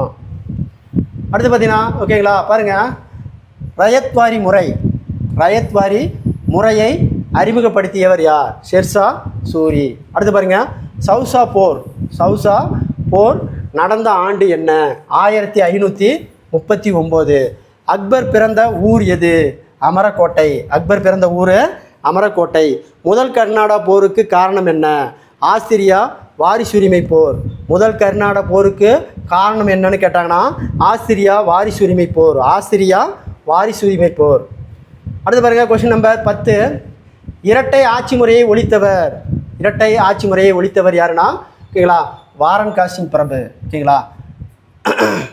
[SPEAKER 1] அடுத்து பார்த்தீங்கன்னா ஓகேங்களா பாருங்கள் ரயத்வாரி முறையை அறிமுகப்படுத்தியவர் யார்? ஷெர்ஷா சூரி. அடுத்து பாருங்கள் சௌசா போர் நடந்த ஆண்டு என்ன? 1539. அக்பர் பிறந்த ஊர் எது? அமரக்கோட்டை. அக்பர் பிறந்த ஊர் அமரக்கோட்டை. முதல் கர்நாடகா போருக்கு காரணம் என்ன? ஆஸ்திரியா வாரிசுரிமை போர். முதல் கர்நாடக போருக்கு காரணம் என்னன்னு கேட்டாங்கன்னா ஆஸ்திரியா வாரிசுரிமை போர். அடுத்து பாருங்கள் கொஸ்டின் நம்பர் 10. இரட்டை ஆட்சி முறையை ஒழித்தவர் யாருன்னா ஓகேங்களா வாரன் காசிங் பிரபு ஓகேங்களா.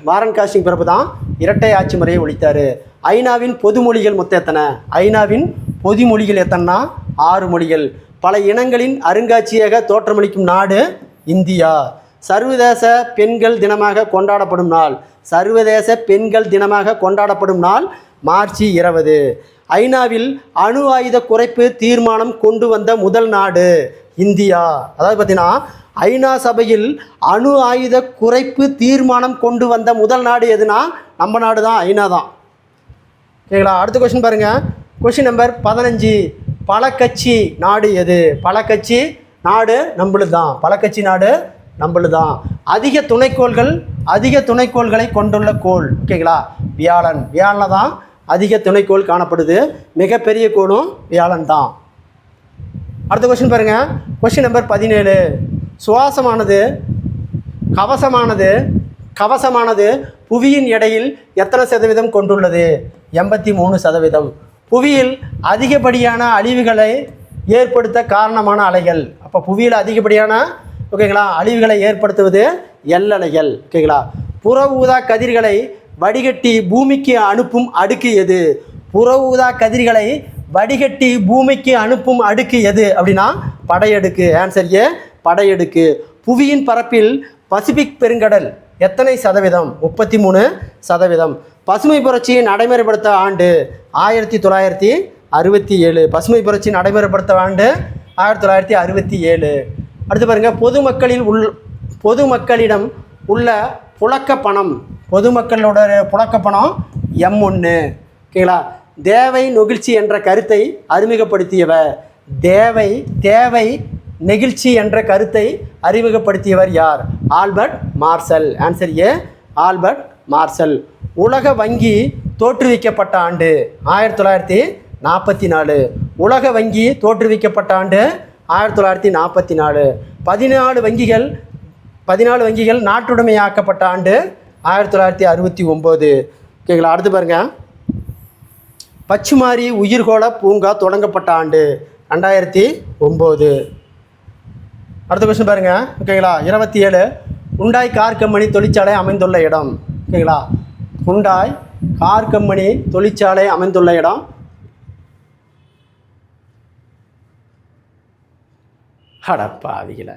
[SPEAKER 1] வாரன் காசிங் பிரபு தான் இரட்டை ஆட்சி முறையை ஒழித்தார். ஐநாவின் பொதுமொழிகள் மொத்தம் எத்தனை? ஐநாவின் பொதுமொழிகள் எத்தனைனா 6 மொழிகள். பல இனங்களின் அருங்காட்சியக தோற்றமளிக்கும் நாடு இந்தியா. சர்வதேச பெண்கள் தினமாக கொண்டாடப்படும் நாள். சர்வதேச பெண்கள் தினமாக கொண்டாடப்படும் நாள் மார்ச் 20. ஐநாவில் அணு ஆயுத குறைப்பு தீர்மானம் கொண்டு வந்த முதல் நாடு இந்தியா. அதாவது பார்த்தீங்கன்னா ஐநா சபையில் அணு ஆயுத குறைப்பு தீர்மானம் கொண்டு வந்த முதல் நாடு எதுனா நம்ம நாடு தான், ஐநா தான். ஓகேங்களா? அடுத்த கொஸ்டின் பாருங்கள். Question number 15. பழக்கட்சி நாடு எது? பழக்கட்சி நாடு நம்மளுது தான். பழக்கட்சி நாடு நம்மளுது தான். அதிக துணைக்கோள்களை கொண்டுள்ள கோள். ஓகேங்களா? வியாழன். வியாழனில் தான் அதிக துணைக்கோள் காணப்படுது. மிகப்பெரிய கோளும் வியாழன் தான். அடுத்த கொஸ்டின் பாருங்கள். Question number 17. கவசமானது புவியின் எடையில் எத்தனை சதவீதம் கொண்டுள்ளது? 83%. புவியில் அதிகப்படியான அழிவுகளை ஏற்படுத்த காரணமான அலைகள். அப்போ புவியில் அதிகப்படியான ஓகேங்களா அழிவுகளை ஏற்படுத்துவது எல்லலைகள். ஓகேங்களா? புற ஊதா கதிர்களை வடிகட்டி பூமிக்கு அனுப்பும் அடுக்கு எது? புற ஊதா கதிர்களை வடிகட்டி பூமிக்கு அனுப்பும் அடுக்கு எது அப்படின்னா படையடுக்கு. Answer A, படையடுக்கு. புவியின் பரப்பில் பசிபிக் பெருங்கடல் எத்தனை சதவீதம்? 33%. பசுமை புரட்சியை நடைமுறைப்படுத்த ஆண்டு 1967. பசுமை புரட்சி நடைமுறைப்படுத்த ஆண்டு 1967. அடுத்து பாருங்கள். பொதுமக்களிடம் உள்ள புழக்க பணம். பொதுமக்களோட புழக்க பணம் M1. ஓகேங்களா? தேவை நெகிழ்ச்சி என்ற கருத்தை அறிமுகப்படுத்தியவர். தேவை நெகிழ்ச்சி என்ற கருத்தை அறிமுகப்படுத்தியவர் யார்? Albert Marshall. Answer A, Albert Marshall. உலக வங்கி தோற்றுவிக்கப்பட்ட ஆண்டு 1944. உலக வங்கி தோற்றுவிக்கப்பட்ட ஆண்டு 1944. 14 வங்கிகள் நாட்டுடைமையாக்கப்பட்ட ஆண்டு 1969. ஓகேங்களா? அடுத்து பாருங்கள். பச்சுமாரி உயிர்கோள பூங்கா தொடங்கப்பட்ட ஆண்டு 2009. அடுத்த கொஸ்டின் பாருங்கள். ஓகேங்களா? 27. ஹுண்டாய் கார் கம்பெனி தொழிற்சாலை அமைந்துள்ள இடம். ஓகேங்களா? ஹுண்டாய் கார் கம்பெனி தொழிற்சாலை அமைந்துள்ள இடம் அடப்பாவிகள